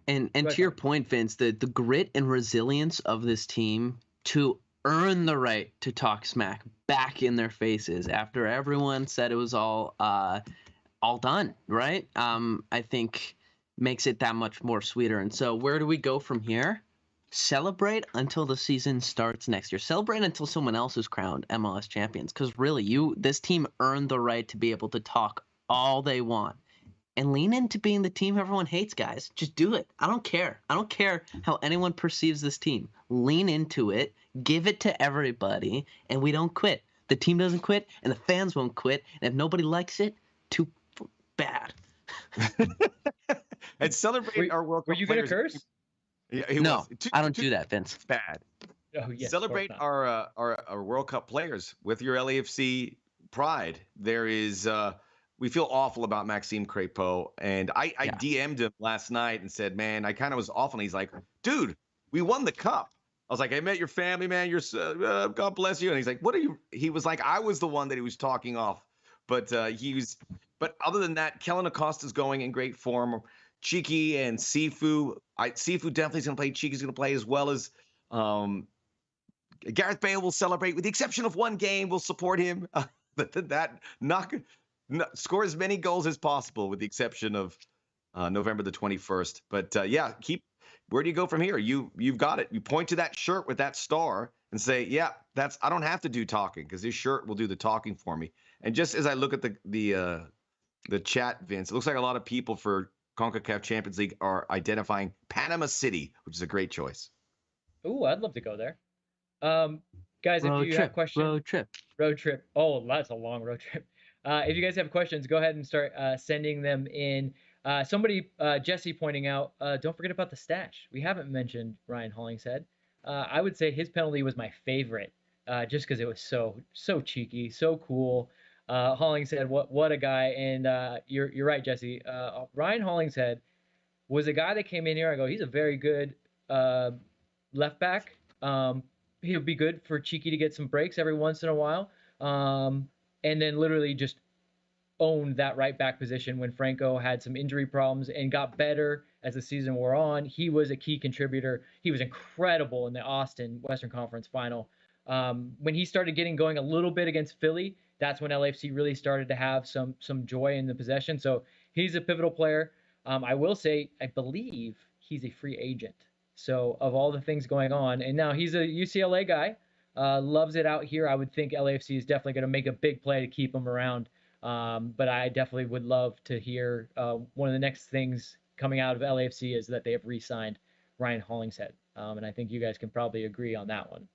[SPEAKER 4] and to your point, Vince, the grit and resilience of this team to earn the right to talk smack back in their faces after everyone said it was all done, right? I think makes it that much more sweeter. And so where do we go from here? Celebrate until the season starts next year. Celebrate until someone else is crowned MLS champions. Because really, this team earned the right to be able to talk all they want. And lean into being the team everyone hates, guys. Just do it. I don't care. I don't care how anyone perceives this team. Lean into it. Give it to everybody. And we don't quit. The team doesn't quit, and the fans won't quit. And if nobody likes it, too bad.
[SPEAKER 3] And celebrate our World Cup
[SPEAKER 2] players. Were you going to curse?
[SPEAKER 3] Yeah,
[SPEAKER 4] no, I don't do that, Vince.
[SPEAKER 3] Bad.
[SPEAKER 2] Oh, yes,
[SPEAKER 3] celebrate our World Cup players with your LAFC pride. There is we feel awful about Maxime Crépeau, and I DM'd him last night and said, man, I kind of was awful. And he's like, dude, we won the cup. I was like, I met your family, man. You're God bless you. And he's like, what are you? He was like, I was the one that he was talking off, but But other than that, Kellen Acosta's going in great form. Cheeky and Sifu. Sifu definitely is going to play. Cheeky's going to play, as well as Gareth Bale will celebrate, with the exception of one game. We'll support him. Score as many goals as possible, with the exception of November the 21st. But where do you go from here? You've got it. You point to that shirt with that star and say, yeah, I don't have to do talking, because this shirt will do the talking for me. And just as I look at the chat, Vince, it looks like a lot of people for CONCACAF Champions League are identifying Panama City, which is a great choice.
[SPEAKER 2] Ooh, I'd love to go there. Guys, if you have questions, road trip. Oh, that's a long road trip. If you guys have questions, go ahead and start sending them in. Jesse pointing out, don't forget about the stash. We haven't mentioned Ryan Hollingshead. I would say his penalty was my favorite, just because it was so cheeky, so cool. Hollingshead, what a guy. And you're right, Jesse. Ryan Hollingshead was a guy that came in here. I go, he's a very good left back. He'll be good for Cheeky to get some breaks every once in a while. And then literally just owned that right back position when Franco had some injury problems and got better as the season wore on. He was a key contributor. He was incredible in the Austin Western Conference Final. When he started getting going a little bit against Philly, that's when LAFC really started to have some joy in the possession. So he's a pivotal player. I will say, I believe he's a free agent. So of all the things going on, and now he's a UCLA guy, loves it out here. I would think LAFC is definitely going to make a big play to keep him around. But I definitely would love to hear one of the next things coming out of LAFC is that they have re-signed Ryan Hollingshead. And I think you guys can probably agree on that one.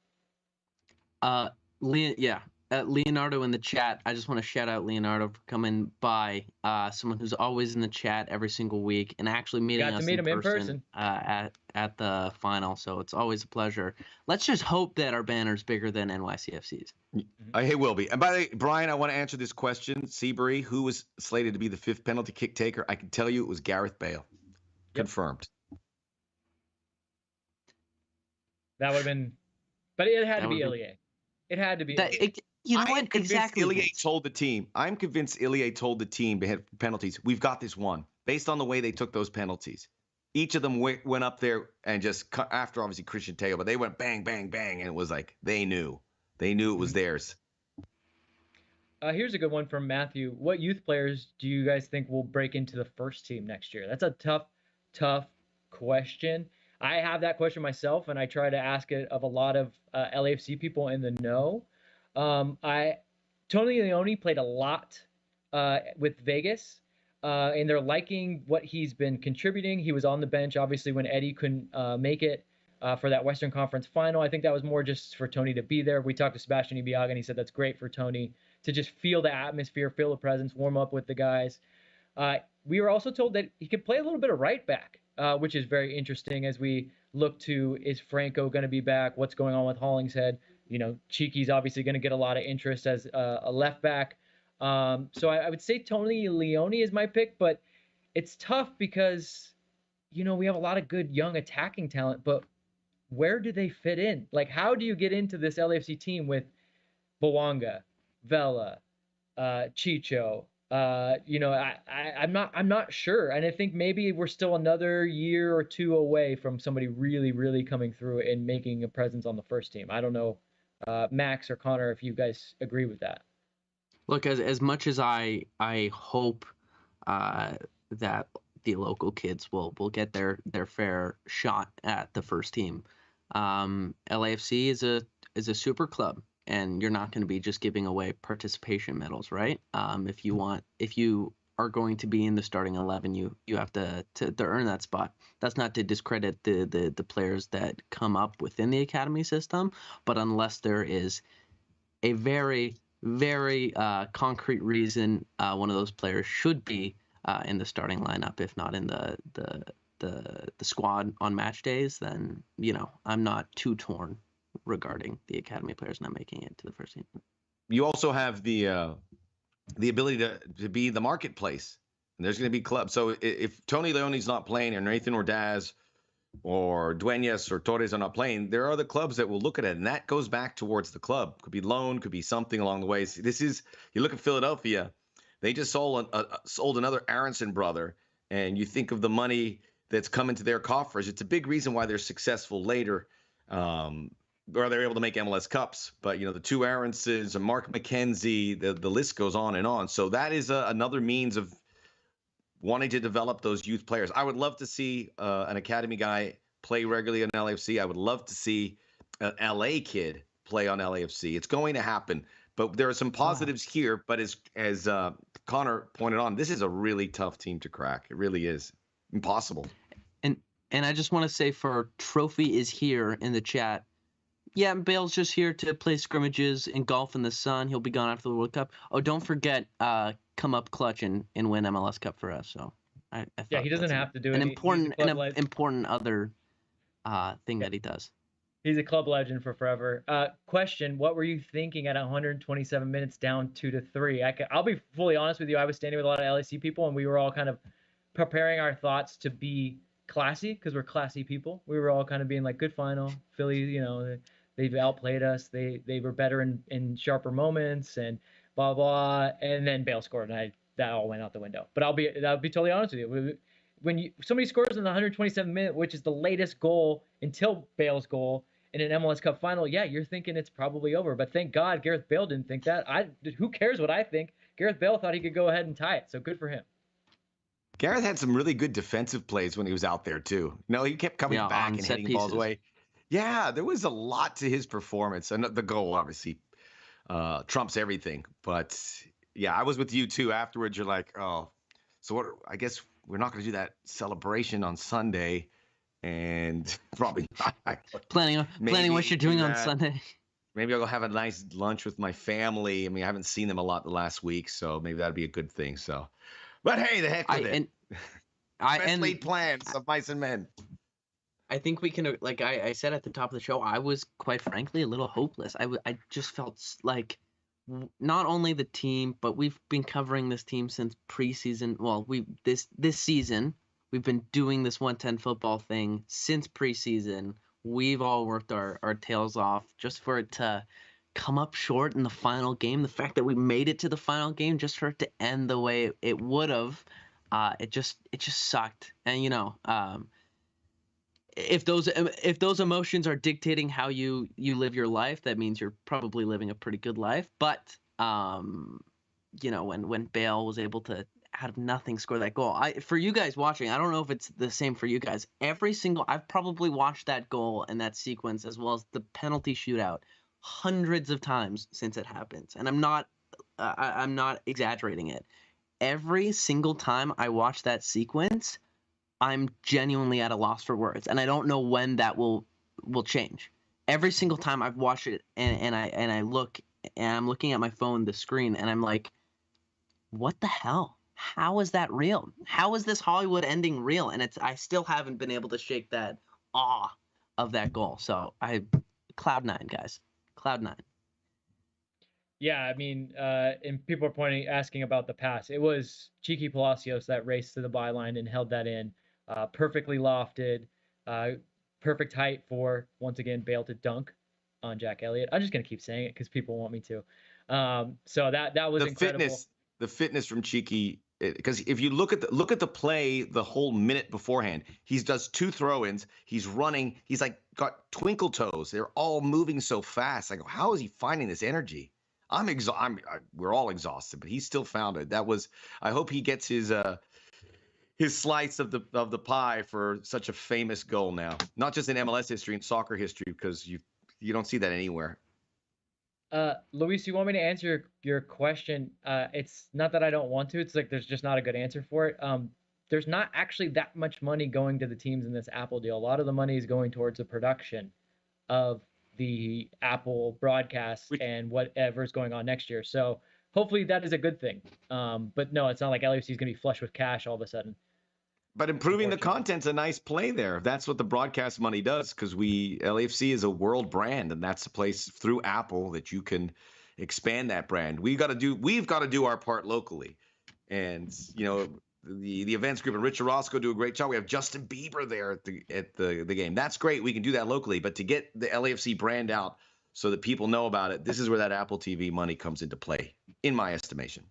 [SPEAKER 4] Leonardo in the chat. I just want to shout out Leonardo for coming by. Someone who's always in the chat every single week and actually meeting us
[SPEAKER 2] meet him in person.
[SPEAKER 4] At the final. So it's always a pleasure. Let's just hope that our banner's bigger than NYCFC's.
[SPEAKER 3] It will be. And by the way, Brian, I want to answer this question. Seabury, who was slated to be the 5th penalty kick taker? I can tell you it was Gareth Bale. Confirmed.
[SPEAKER 2] That would have been, but it had to be Ilie. It had to be.
[SPEAKER 4] You know
[SPEAKER 3] I am convinced
[SPEAKER 4] exactly.
[SPEAKER 3] Ilie told the team. I'm convinced Ilie told the team they had penalties. We've got this one based on the way they took those penalties. Each of them went up there and just after obviously Christian Teo, but they went bang, bang, bang, and it was like they knew it was theirs.
[SPEAKER 2] Here's a good one from Matthew. What youth players do you guys think will break into the first team next year? That's a tough question. I have that question myself, and I try to ask it of a lot of LAFC people in the know. Tony Leone played a lot with Vegas, and they're liking what he's been contributing. He was on the bench, obviously, when Eddie couldn't make it for that Western Conference final. I think that was more just for Tony to be there. We talked to Sebastian Ibiaga, and he said that's great for Tony to just feel the atmosphere, feel the presence, warm up with the guys. We were also told that he could play a little bit of right back, which is very interesting as we look to, is Franco going to be back? What's going on with Hollingshead? You know, Cheeky's obviously going to get a lot of interest as a left back. So I would say Tony Leone is my pick, but it's tough because, you know, we have a lot of good young attacking talent, but where do they fit in? Like, how do you get into this LAFC team with Bouanga, Vela, Chicho? You know, I'm not sure. And I think maybe we're still another year or two away from somebody really, really coming through and making a presence on the first team. I don't know, Max or Connor, if you guys agree with that.
[SPEAKER 4] Look, as much as I hope that the local kids will get their fair shot at the first team, LAFC is a super club. And you're not going to be just giving away participation medals, right? If you are going to be in the starting 11, you have to earn that spot. That's not to discredit the players that come up within the academy system, but unless there is a very, very concrete reason one of those players should be in the starting lineup, if not in the squad on match days, then, you know, I'm not too torn regarding the academy players not making it to the first team.
[SPEAKER 3] You also have the ability to be the marketplace. And there's going to be clubs. So if Tony Leone's not playing, or Nathan Ordaz or Duenas or Torres are not playing, there are other clubs that will look at it, and that goes back towards the club. Could be loan, could be something along the way. This is, you look at Philadelphia, they just sold another Aronson brother, and you think of the money that's come into their coffers. It's a big reason why they're successful later. Or they're able to make MLS Cups, but you know, the two Aronsons and Mark McKenzie, the list goes on and on. So that is another means of wanting to develop those youth players. I would love to see an academy guy play regularly on LAFC. I would love to see an LA kid play on LAFC. It's going to happen, but there are some positives here. But as Connor pointed on, this is a really tough team to crack. It really is impossible.
[SPEAKER 4] And I just want to say, for Trophy is here in the chat. Yeah, Bale's just here to play scrimmages and golf in the sun. He'll be gone after the World Cup. Oh, don't forget, come up clutch and win MLS Cup for us. So, I
[SPEAKER 2] he doesn't have to do it.
[SPEAKER 4] An important other thing that he does.
[SPEAKER 2] He's a club legend for forever. Question: what were you thinking at 127 minutes down 2-3? I'll be fully honest with you. I was standing with a lot of LAC people, and we were all kind of preparing our thoughts to be classy because we're classy people. We were all kind of being like, good final. Philly, you know, they've outplayed us. They were better in sharper moments and blah blah. And then Bale scored, and that all went out the window. But I'll be totally honest with you. When somebody scores in the 127th minute, which is the latest goal until Bale's goal in an MLS Cup final, yeah, you're thinking it's probably over. But thank God Gareth Bale didn't think that. Who cares what I think? Gareth Bale thought he could go ahead and tie it, so good for him.
[SPEAKER 3] Gareth had some really good defensive plays when he was out there too. No, he kept coming back and hitting balls away. Yeah, there was a lot to his performance, and the goal obviously trumps everything. But yeah, I was with you too. Afterwards, you're like, oh, so what? I guess we're not going to do that celebration on Sunday, and probably not.
[SPEAKER 4] planning what you're doing on Sunday.
[SPEAKER 3] maybe I'll go have a nice lunch with my family. I mean, I haven't seen them a lot the last week, so maybe that'd be a good thing. So, but hey, the heck with it. Best laid plans of mice and men.
[SPEAKER 4] I think we can, like I said at the top of the show, I was quite frankly a little hopeless. I just felt like not only the team, but we've been covering this team since preseason. Well, this season we've been doing this 110 football thing since preseason. We've all worked our tails off just for it to come up short in the final game. The fact that we made it to the final game, just for it to end the way it would have, it just sucked. And if those emotions are dictating how you live your life, that means you're probably living a pretty good life. But when Bale was able to out of nothing score that goal, for you guys watching, I don't know if it's the same for you guys. I've probably watched that goal and that sequence as well as the penalty shootout hundreds of times since it happens, and I'm not exaggerating it. Every single time I watch that sequence, I'm genuinely at a loss for words, and I don't know when that will change. Every single time I've watched it, and I look, and I'm looking at my phone, the screen, and I'm like, what the hell? How is that real? How is this Hollywood ending real? And I still haven't been able to shake that awe of that goal. So cloud nine, guys, cloud nine.
[SPEAKER 2] Yeah, I mean, and people are asking about the pass. It was Cheeky Palacios that raced to the byline and held that in. Perfectly lofted, perfect height for, once again, Bale to dunk on Jack Elliott. I'm just gonna keep saying it because people want me to. So that was incredible.
[SPEAKER 3] The fitness from Cheeky, because if you look at the play, the whole minute beforehand, he does 2 throw-ins. He's running. He's like got twinkle toes. They're all moving so fast. I go, how is he finding this energy? We're all exhausted, but he still found it. I hope he gets his slice of the pie for such a famous goal now, not just in MLS history, in soccer history, because you don't see that anywhere.
[SPEAKER 2] Luis, you want me to answer your question? It's not that I don't want to. It's like there's just not a good answer for it. There's not actually that much money going to the teams in this Apple deal. A lot of the money is going towards the production of the Apple broadcast and whatever's going on next year. So hopefully that is a good thing. But no, it's not like LAFC is going to be flush with cash all of a sudden.
[SPEAKER 3] But improving the content's a nice play there. That's what the broadcast money does, because LAFC is a world brand, and that's a place through Apple that you can expand that brand. We've got to do our part locally. And the events group and Richard Roscoe do a great job. We have Justin Bieber there at the game. That's great. We can do that locally. But to get the LAFC brand out so that people know about it, this is where that Apple TV money comes into play, in my estimation.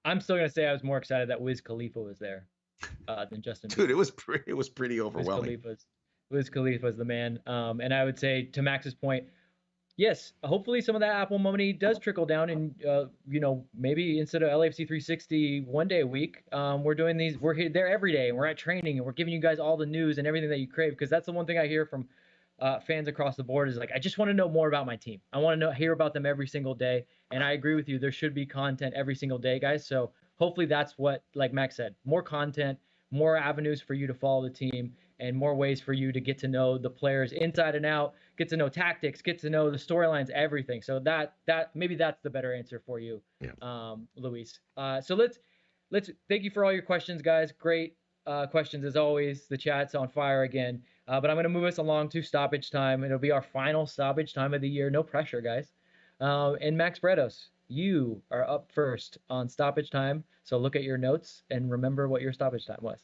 [SPEAKER 2] I'm still gonna say I was more excited that Wiz Khalifa was there than Justin Bieber.
[SPEAKER 3] Dude, it was pretty overwhelming.
[SPEAKER 2] Wiz Khalifa's the man. And I would say, to Max's point, yes, hopefully some of that Apple money does trickle down, and maybe instead of LAFC 360 one day a week, we're doing these. We're there every day, and we're at training, and we're giving you guys all the news and everything that you crave. Because that's the one thing I hear from fans across the board is like, I just want to know more about my team. I want to hear about them every single day. And I agree with you. There should be content every single day, guys. So hopefully that's what, like Max said, more content, more avenues for you to follow the team, and more ways for you to get to know the players inside and out, get to know tactics, get to know the storylines, everything. So that maybe that's the better answer for you, Luis. So let's thank you for all your questions, guys. Great questions as always. The chat's on fire again. But I'm going to move us along to stoppage time. It'll be our final stoppage time of the year. No pressure, guys. And Max Bretos, you are up first on stoppage time. So look at your notes and remember what your stoppage time was.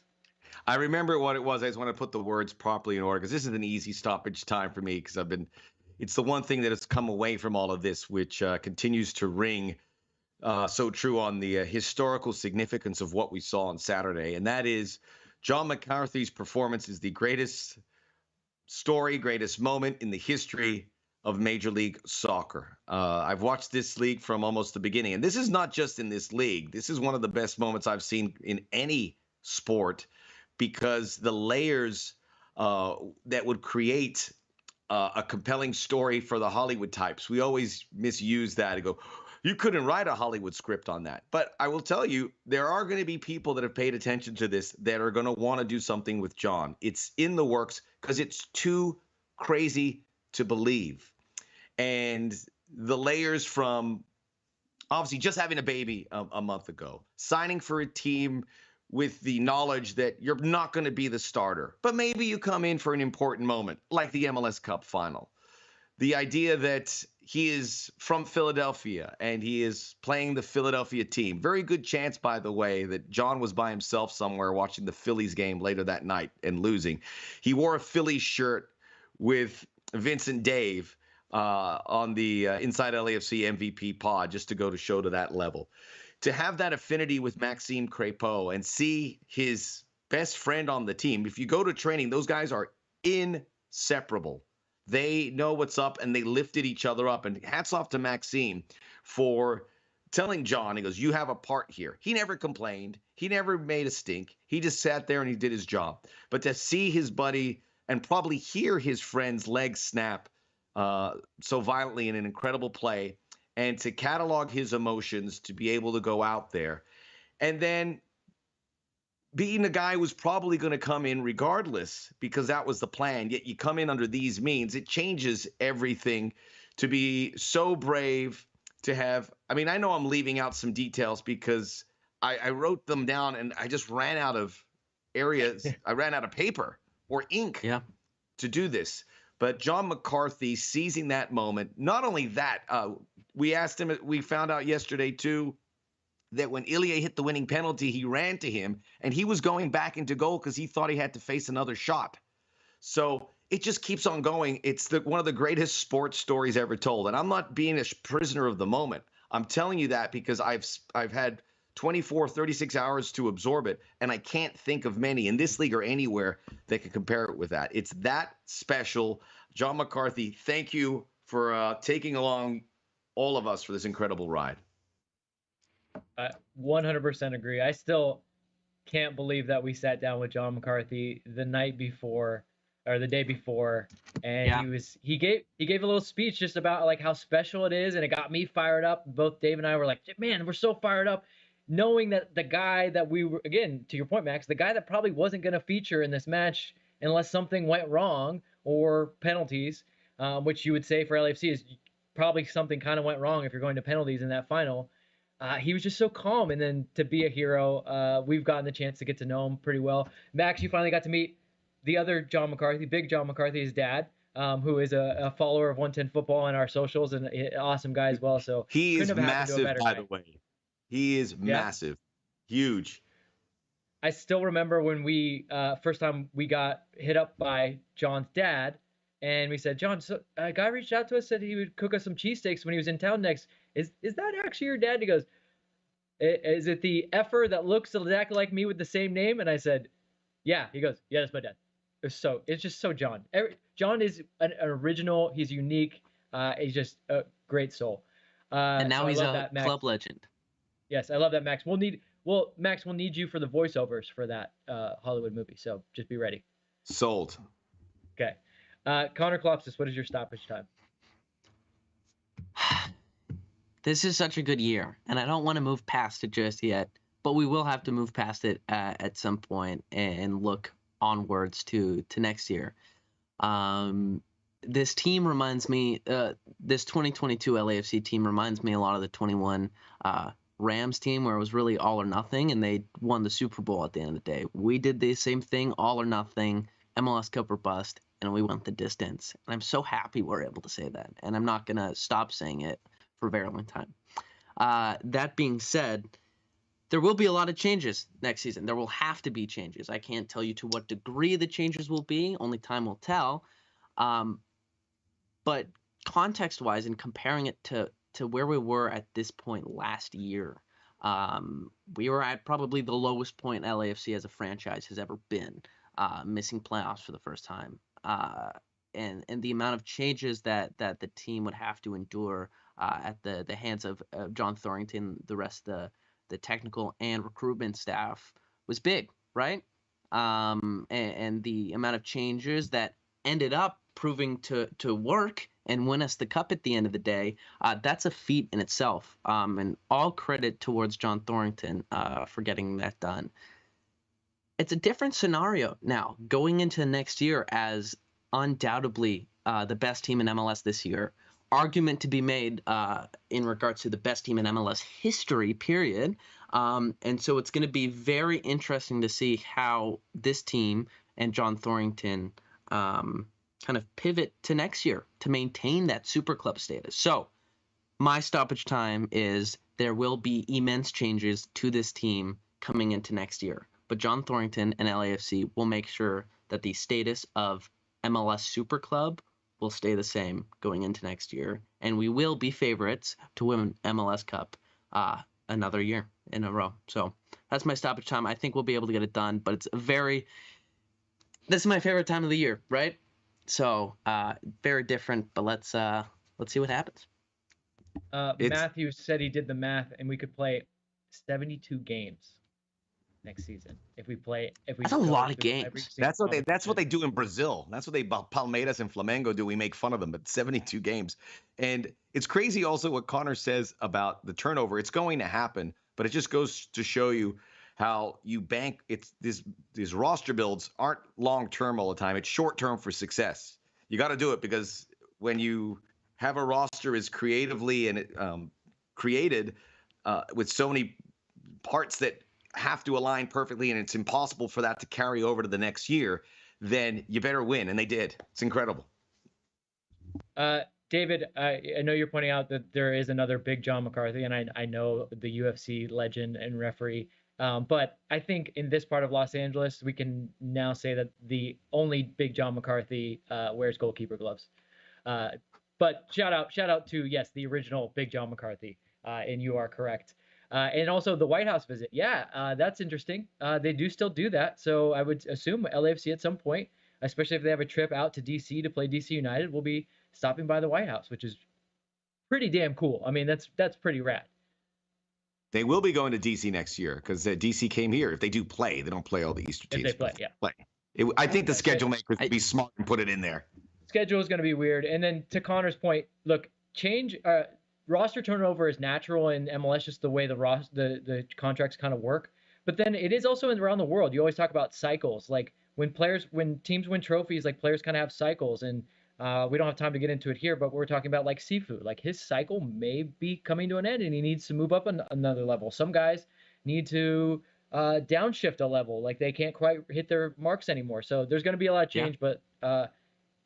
[SPEAKER 3] I remember what it was. I just want to put the words properly in order, because this is an easy stoppage time for me, because it's the one thing that has come away from all of this, which continues to ring so true on the historical significance of what we saw on Saturday. And that is John McCarthy's performance is the greatest story, greatest moment in the history of Major League Soccer. I've watched this league from almost the beginning. And this is not just in this league. This is one of the best moments I've seen in any sport, because the layers that would create a compelling story for the Hollywood types. We always misuse that and go, you couldn't write a Hollywood script on that. But I will tell you, there are going to be people that have paid attention to this that are going to want to do something with John. It's in the works because it's too crazy to believe. And the layers from obviously just having a baby a month ago, signing for a team with the knowledge that you're not going to be the starter, but maybe you come in for an important moment like the MLS Cup Final. The idea that he is from Philadelphia and he is playing the Philadelphia team. Very good chance, by the way, that John was by himself somewhere watching the Phillies game later that night and losing. He wore a Phillies shirt with Vincent Dave on the Inside LAFC MVP pod, just to go to show to that level. To have that affinity with Maxime Crépeau and see his best friend on the team. If you go to training, those guys are inseparable. They know what's up, and they lifted each other up. And hats off to Maxime for telling John, he goes, you have a part here. He never complained. He never made a stink. He just sat there and he did his job. But to see his buddy and probably hear his friend's leg snap so violently in an incredible play, and to catalog his emotions, to be able to go out there, and then being a guy who was probably going to come in regardless because that was the plan, yet you come in under these means, it changes everything. To be so brave, to have, I mean, I know I'm leaving out some details because I wrote them down and I just ran out of areas. I ran out of paper or ink to do this. But John McCarthy seizing that moment, not only that, we asked him, we found out yesterday too, that when Ilie hit the winning penalty, he ran to him and he was going back into goal because he thought he had to face another shot. So it just keeps on going. It's one of the greatest sports stories ever told. And I'm not being a prisoner of the moment. I'm telling you that because I've had 24, 36 hours to absorb it, and I can't think of many in this league or anywhere that can compare it with that. It's that special. John McCarthy, thank you for taking along all of us for this incredible ride.
[SPEAKER 2] I 100% agree. I still can't believe that we sat down with John McCarthy the night before or the day before, and he gave a little speech just about like how special it is, and it got me fired up. Both Dave and I were like, man, we're so fired up, knowing that the guy that we were, again, to your point, Max, the guy that probably wasn't going to feature in this match unless something went wrong or penalties, which you would say for LAFC is probably something kind of went wrong if you're going to penalties in that final. He was just so calm, and then to be a hero, we've gotten the chance to get to know him pretty well. Max, you finally got to meet the other John McCarthy, Big John McCarthy, his dad, who is a follower of 110 Football on our socials and an awesome guy as well. So
[SPEAKER 3] he is massive, by the way. He is massive, huge.
[SPEAKER 2] I still remember when we first time we got hit up by John's dad, and we said, John, so a guy reached out to us, said he would cook us some cheesesteaks when he was in town next. Is that actually your dad? He goes, is it the effer that looks exactly like me with the same name? And I said, yeah. He goes, yeah, that's my dad. It's just so John. John is an original. He's unique. He's just a great soul.
[SPEAKER 4] And now he's a club legend.
[SPEAKER 2] Yes, I love that, Max. Max, we'll need you for the voiceovers for that Hollywood movie. So just be ready.
[SPEAKER 3] Sold.
[SPEAKER 2] Okay. Connor Kalopsis, what is your stoppage time?
[SPEAKER 4] This is such a good year, and I don't want to move past it just yet, but we will have to move past it at some point and look onwards to next year. This team reminds me, this 2022 LAFC team reminds me a lot of the 21 Rams team, where it was really all or nothing, and they won the Super Bowl at the end of the day. We did the same thing, all or nothing, MLS Cup or bust, and we went the distance. And I'm so happy we're able to say that, and I'm not going to stop saying it for a very long time. That being said, there will be a lot of changes next season. There will have to be changes. I can't tell you to what degree the changes will be. Only time will tell. But context-wise, and comparing it to where we were at this point last year, we were at probably the lowest point LAFC as a franchise has ever been, missing playoffs for the first time. And the amount of changes that the team would have to endure at the hands of John Thorrington, the rest of the technical and recruitment staff was big, right? And the amount of changes that ended up proving to work and win us the cup at the end of the day, that's a feat in itself. And all credit towards John Thorrington for getting that done. It's a different scenario now going into next year as undoubtedly the best team in MLS this year, argument to be made in regards to the best team in MLS history, period. And so it's going to be very interesting to see how this team and John Thorrington kind of pivot to next year to maintain that super club status. So my stoppage time is there will be immense changes to this team coming into next year. But John Thorrington and LAFC will make sure that the status of MLS Super Club will stay the same going into next year. And we will be favorites to win MLS Cup another year in a row. So that's my stoppage time. I think we'll be able to get it done. But this is my favorite time of the year, right? So very different, but let's see what happens.
[SPEAKER 2] Matthew said he did the math, and we could play 72 games next season if we
[SPEAKER 4] that's a lot of games.
[SPEAKER 3] That's what they do in Brazil. That's what Palmeiras and Flamengo do. We make fun of them, but 72 games. And it's crazy also what Connor says about the turnover. It's going to happen, but it just goes to show you how you bank. It's these roster builds aren't long term all the time. It's short term for success. You got to do it because when you have a roster as creatively and created with so many parts that have to align perfectly, and it's impossible for that to carry over to the next year, then you better win. And they did. It's incredible.
[SPEAKER 2] David, I know you're pointing out that there is another Big John McCarthy, and I know the UFC legend and referee. But I think in this part of Los Angeles, we can now say that the only Big John McCarthy wears goalkeeper gloves. But shout out to, yes, the original Big John McCarthy, and you are correct. And also the White House visit. Yeah, that's interesting. They do still do that. So I would assume LAFC at some point, especially if they have a trip out to D.C. to play D.C. United, will be stopping by the White House, which is pretty damn cool. I mean, that's pretty rad.
[SPEAKER 3] They will be going to D.C. next year because D.C. came here. If they do play, they don't play all the Easter teams.
[SPEAKER 2] If they play, yeah.
[SPEAKER 3] I think the schedule makers would be smart and put it in there.
[SPEAKER 2] Schedule is going to be weird. And then to Connor's point, look, roster turnover is natural in MLS, just the way the contracts kind of work. But then it is also around the world. You always talk about cycles. Like when teams win trophies, like players kind of have cycles. And we don't have time to get into it here, but we're talking about like Sifu. Like his cycle may be coming to an end and he needs to move up another level. Some guys need to downshift a level. Like they can't quite hit their marks anymore. So there's going to be a lot of change.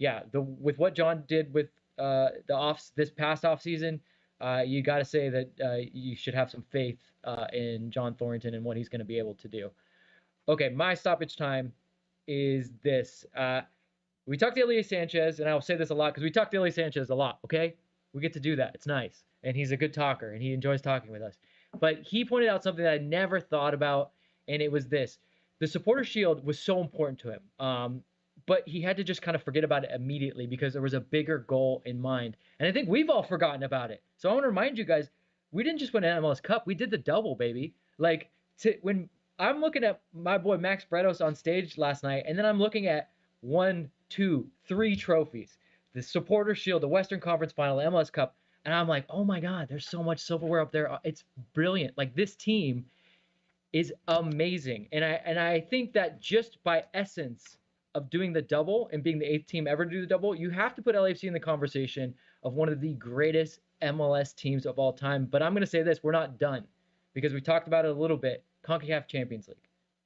[SPEAKER 2] Yeah. But with what John did with this past off season, you got to say that you should have some faith in John Thorrington and what he's going to be able to do. Okay, my stoppage time is this. We talked to Elie Sanchez, and I'll say this a lot because we talk to Elie Sanchez a lot, okay? We get to do that. It's nice. And he's a good talker, and he enjoys talking with us. But he pointed out something that I never thought about, and it was this. The supporter shield was so important to him. But he had to just kind of forget about it immediately because there was a bigger goal in mind. And I think we've all forgotten about it. So I want to remind you guys, we didn't just win an MLS Cup. We did the double, baby. Like, when I'm looking at my boy Max Bretos on stage last night, and then I'm looking at 1, 2, 3 trophies. The Supporter Shield, the Western Conference Final, the MLS Cup. And I'm like, oh my God, there's so much silverware up there. It's brilliant. Like, this team is amazing. And I think that just by essence of doing the double and being the 8th team ever to do the double, you have to put LAFC in the conversation of one of the greatest MLS teams of all time. But I'm going to say this, we're not done because we talked about it a little bit. CONCACAF Champions League.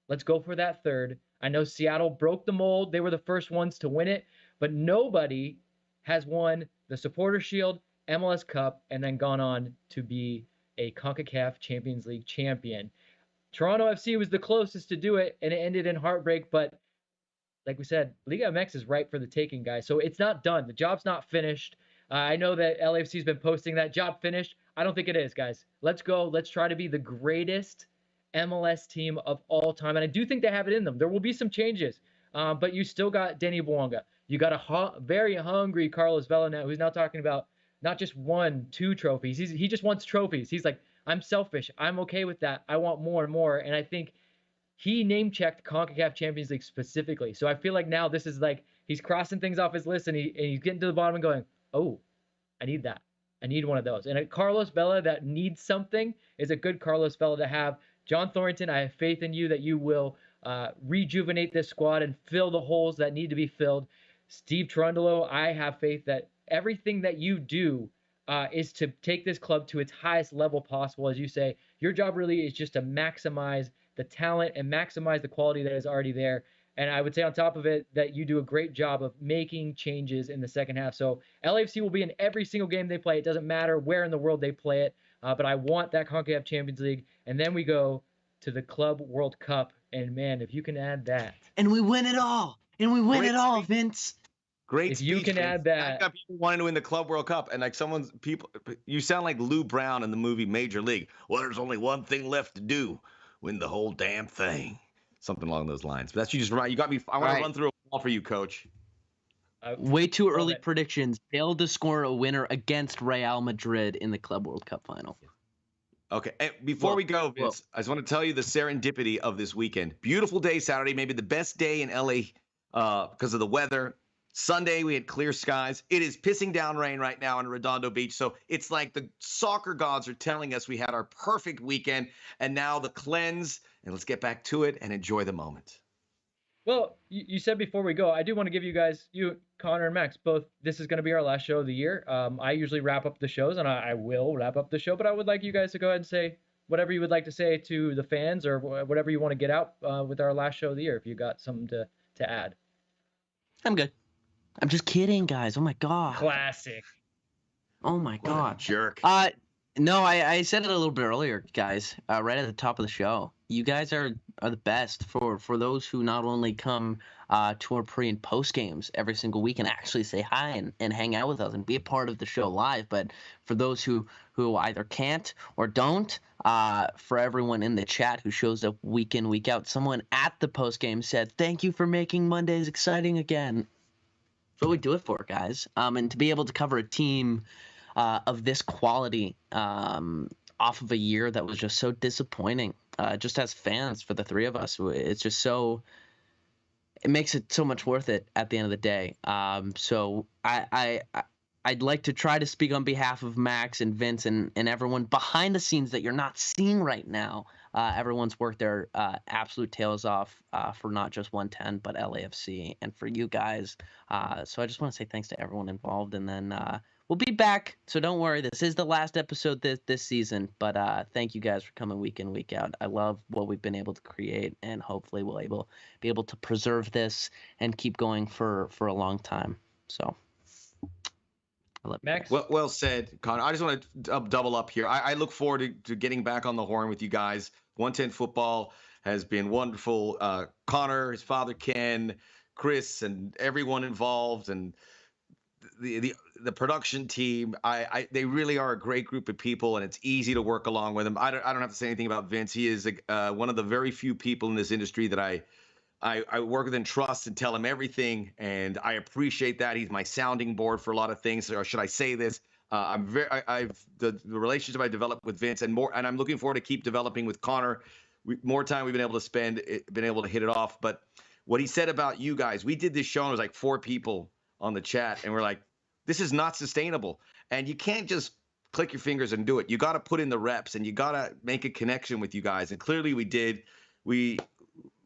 [SPEAKER 2] Let's go for that third. I know Seattle broke the mold. They were the first ones to win it, but nobody has won the Supporter Shield, MLS Cup, and then gone on to be a CONCACAF Champions League champion. Toronto FC was the closest to do it, and it ended in heartbreak, but like we said, Liga MX is ripe for the taking, guys. So it's not done. The job's not finished. I know that LAFC has been posting that job finished. I don't think it is, guys. Let's go. Let's try to be the greatest MLS team of all time. And I do think they have it in them. There will be some changes, but you still got Denny Bouanga. You got a very hungry Carlos Vela now, who's now talking about not just 1, 2 trophies. He just wants trophies. He's like, I'm selfish. I'm okay with that. I want more and more. And I think he name-checked CONCACAF Champions League specifically. So I feel like now this is like he's crossing things off his list and he's getting to the bottom and going, oh, I need that. I need one of those. And a Carlos Vela that needs something is a good Carlos Vela to have. John Thorrington, I have faith in you that you will rejuvenate this squad and fill the holes that need to be filled. Steve Cherundolo, I have faith that everything that you do is to take this club to its highest level possible. As you say, your job really is just to maximize the talent and maximize the quality that is already there. And I would say on top of it that you do a great job of making changes in the second half. So LAFC will be in every single game they play. It doesn't matter where in the world they play it. But I want that CONCACAF Champions League. And then we go to the Club World Cup. And man, if you can add that.
[SPEAKER 4] And we win it all. And we win it all, Vince.
[SPEAKER 3] Great
[SPEAKER 2] if
[SPEAKER 3] speech,
[SPEAKER 2] you can
[SPEAKER 3] Vince.
[SPEAKER 2] add that.
[SPEAKER 3] I got people wanting to win the Club World Cup, and like you sound like Lou Brown in the movie Major League. Well, there's only one thing left to do: win the whole damn thing. Something along those lines. But that's you just right. You got me. I want to run through a wall for you, Coach.
[SPEAKER 4] Way too early predictions. Failed to score a winner against Real Madrid in the Club World Cup final.
[SPEAKER 3] Okay, and before we go, Vince, I just want to tell you the serendipity of this weekend. Beautiful day Saturday, maybe the best day in LA because of the weather. Sunday, we had clear skies. It is pissing down rain right now on Redondo Beach. So it's like the soccer gods are telling us we had our perfect weekend. And now the cleanse. And let's get back to it and enjoy the moment.
[SPEAKER 2] Well, you said before we go, I do want to give you guys, Connor and Max, both, this is going to be our last show of the year. I usually wrap up the shows, and I will wrap up the show. But I would like you guys to go ahead and say whatever you would like to say to the fans or whatever you want to get out with our last show of the year, if you got something to add.
[SPEAKER 4] I'm good. I'm just kidding, guys. Oh my god.
[SPEAKER 2] Classic.
[SPEAKER 4] Oh my god.
[SPEAKER 3] Jerk.
[SPEAKER 4] No, I said it a little bit earlier, guys. Right at the top of the show. You guys are the best for those who not only come to our pre and post games every single week and actually say hi and hang out with us and be a part of the show live, but for those who either can't or don't, for everyone in the chat who shows up week in, week out, someone at the post game said, "Thank you for making Mondays exciting again." That's what we do it for, guys. And to be able to cover a team of this quality off of a year that was just so disappointing, just as fans for the three of us, it's just so, it makes it so much worth it at the end of the day. So I'd like to try to speak on behalf of Max and Vince and everyone behind the scenes that you're not seeing right now. Everyone's worked their absolute tails off for not just 110, but LAFC and for you guys. So I just want to say thanks to everyone involved, and then we'll be back. So don't worry, this is the last episode this season, but thank you guys for coming week in, week out. I love what we've been able to create, and hopefully we'll be able to preserve this and keep going for a long time. So
[SPEAKER 2] Max?
[SPEAKER 3] Well said, Connor. I just want to double up here. I look forward to getting back on the horn with you guys. 110 football has been wonderful. Connor, his father Ken, Chris, and everyone involved, and the production team. They really are a great group of people, and it's easy to work along with them. I don't have to say anything about Vince. He is one of the very few people in this industry that I work with and trust and tell him everything, and I appreciate that. He's my sounding board for a lot of things. Or should I say this? The relationship I developed with Vince and I'm looking forward to keep developing with Connor. More time we've been able to spend, been able to hit it off. But what he said about you guys, we did this show and it was like 4 people on the chat, and we're like, this is not sustainable. And you can't just click your fingers and do it. You got to put in the reps, and you got to make a connection with you guys. And clearly we did. We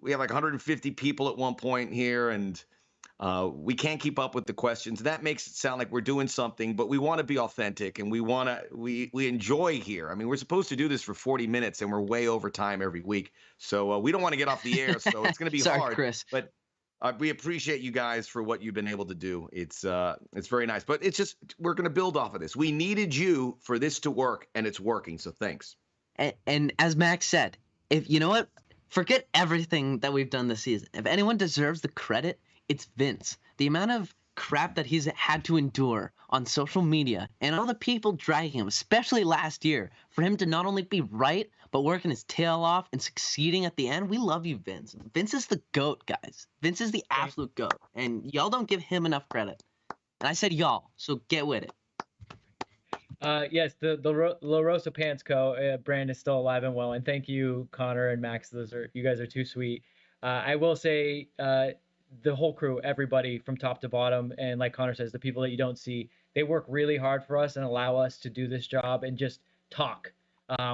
[SPEAKER 3] have like 150 people at one point here, and we can't keep up with the questions. That makes it sound like we're doing something, but we want to be authentic, and we enjoy here. I mean, we're supposed to do this for 40 minutes, and we're way over time every week. So we don't want to get off the air, so it's going to be
[SPEAKER 4] Sorry,
[SPEAKER 3] hard.
[SPEAKER 4] Chris.
[SPEAKER 3] But we appreciate you guys for what you've been able to do. It's very nice, but it's just, we're going to build off of this. We needed you for this to work, and it's working. So thanks.
[SPEAKER 4] And as Max said, if you know what, forget everything that we've done this season. If anyone deserves the credit, it's Vince. The amount of crap that he's had to endure on social media and all the people dragging him, especially last year, for him to not only be right, but working his tail off and succeeding at the end. We love you, Vince. Vince is the GOAT, guys. Vince is the absolute GOAT. And y'all don't give him enough credit. And I said y'all, so get with it.
[SPEAKER 2] Yes, the La Rosa Pants Co. brand is still alive and well, and thank you, Connor and Max. You guys are too sweet. I will say, the whole crew, everybody from top to bottom, and like Connor says, the people that you don't see, they work really hard for us and allow us to do this job and just talk.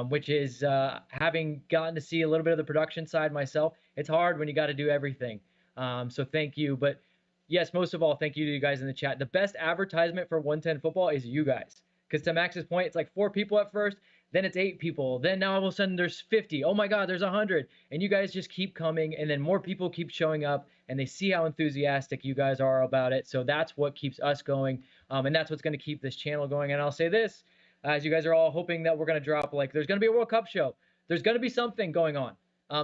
[SPEAKER 2] Which is, having gotten to see a little bit of the production side myself, it's hard when you got to do everything. So thank you, but yes, most of all, thank you to you guys in the chat. The best advertisement for 110 football is you guys. Because to Max's point, it's like 4 people at first, then it's 8 people, then now all of a sudden there's 50. Oh my God, there's 100. And you guys just keep coming, and then more people keep showing up, and they see how enthusiastic you guys are about it. So that's what keeps us going, and that's what's going to keep this channel going. And I'll say this, as you guys are all hoping that we're going to drop, like, there's going to be a World Cup show. There's going to be something going on.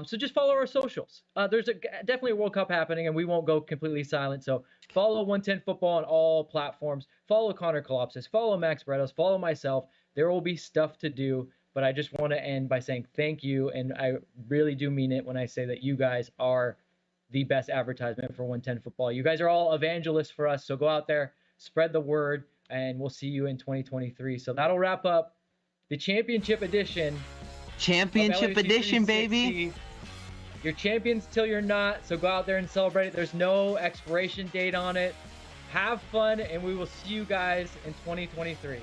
[SPEAKER 2] So just follow our socials. There's definitely a World Cup happening, and we won't go completely silent. So follow 110 Football on all platforms. Follow Connor Kalopsis. Follow Max Bretos. Follow myself. There will be stuff to do, but I just want to end by saying thank you, and I really do mean it when I say that you guys are the best advertisement for 110 Football. You guys are all evangelists for us, so go out there, spread the word, and we'll see you in 2023. So that'll wrap up the championship edition.
[SPEAKER 4] Championship edition, baby.
[SPEAKER 2] You're champions till you're not, so go out there and celebrate it. There's no expiration date on it. Have fun, and we will see you guys in 2023.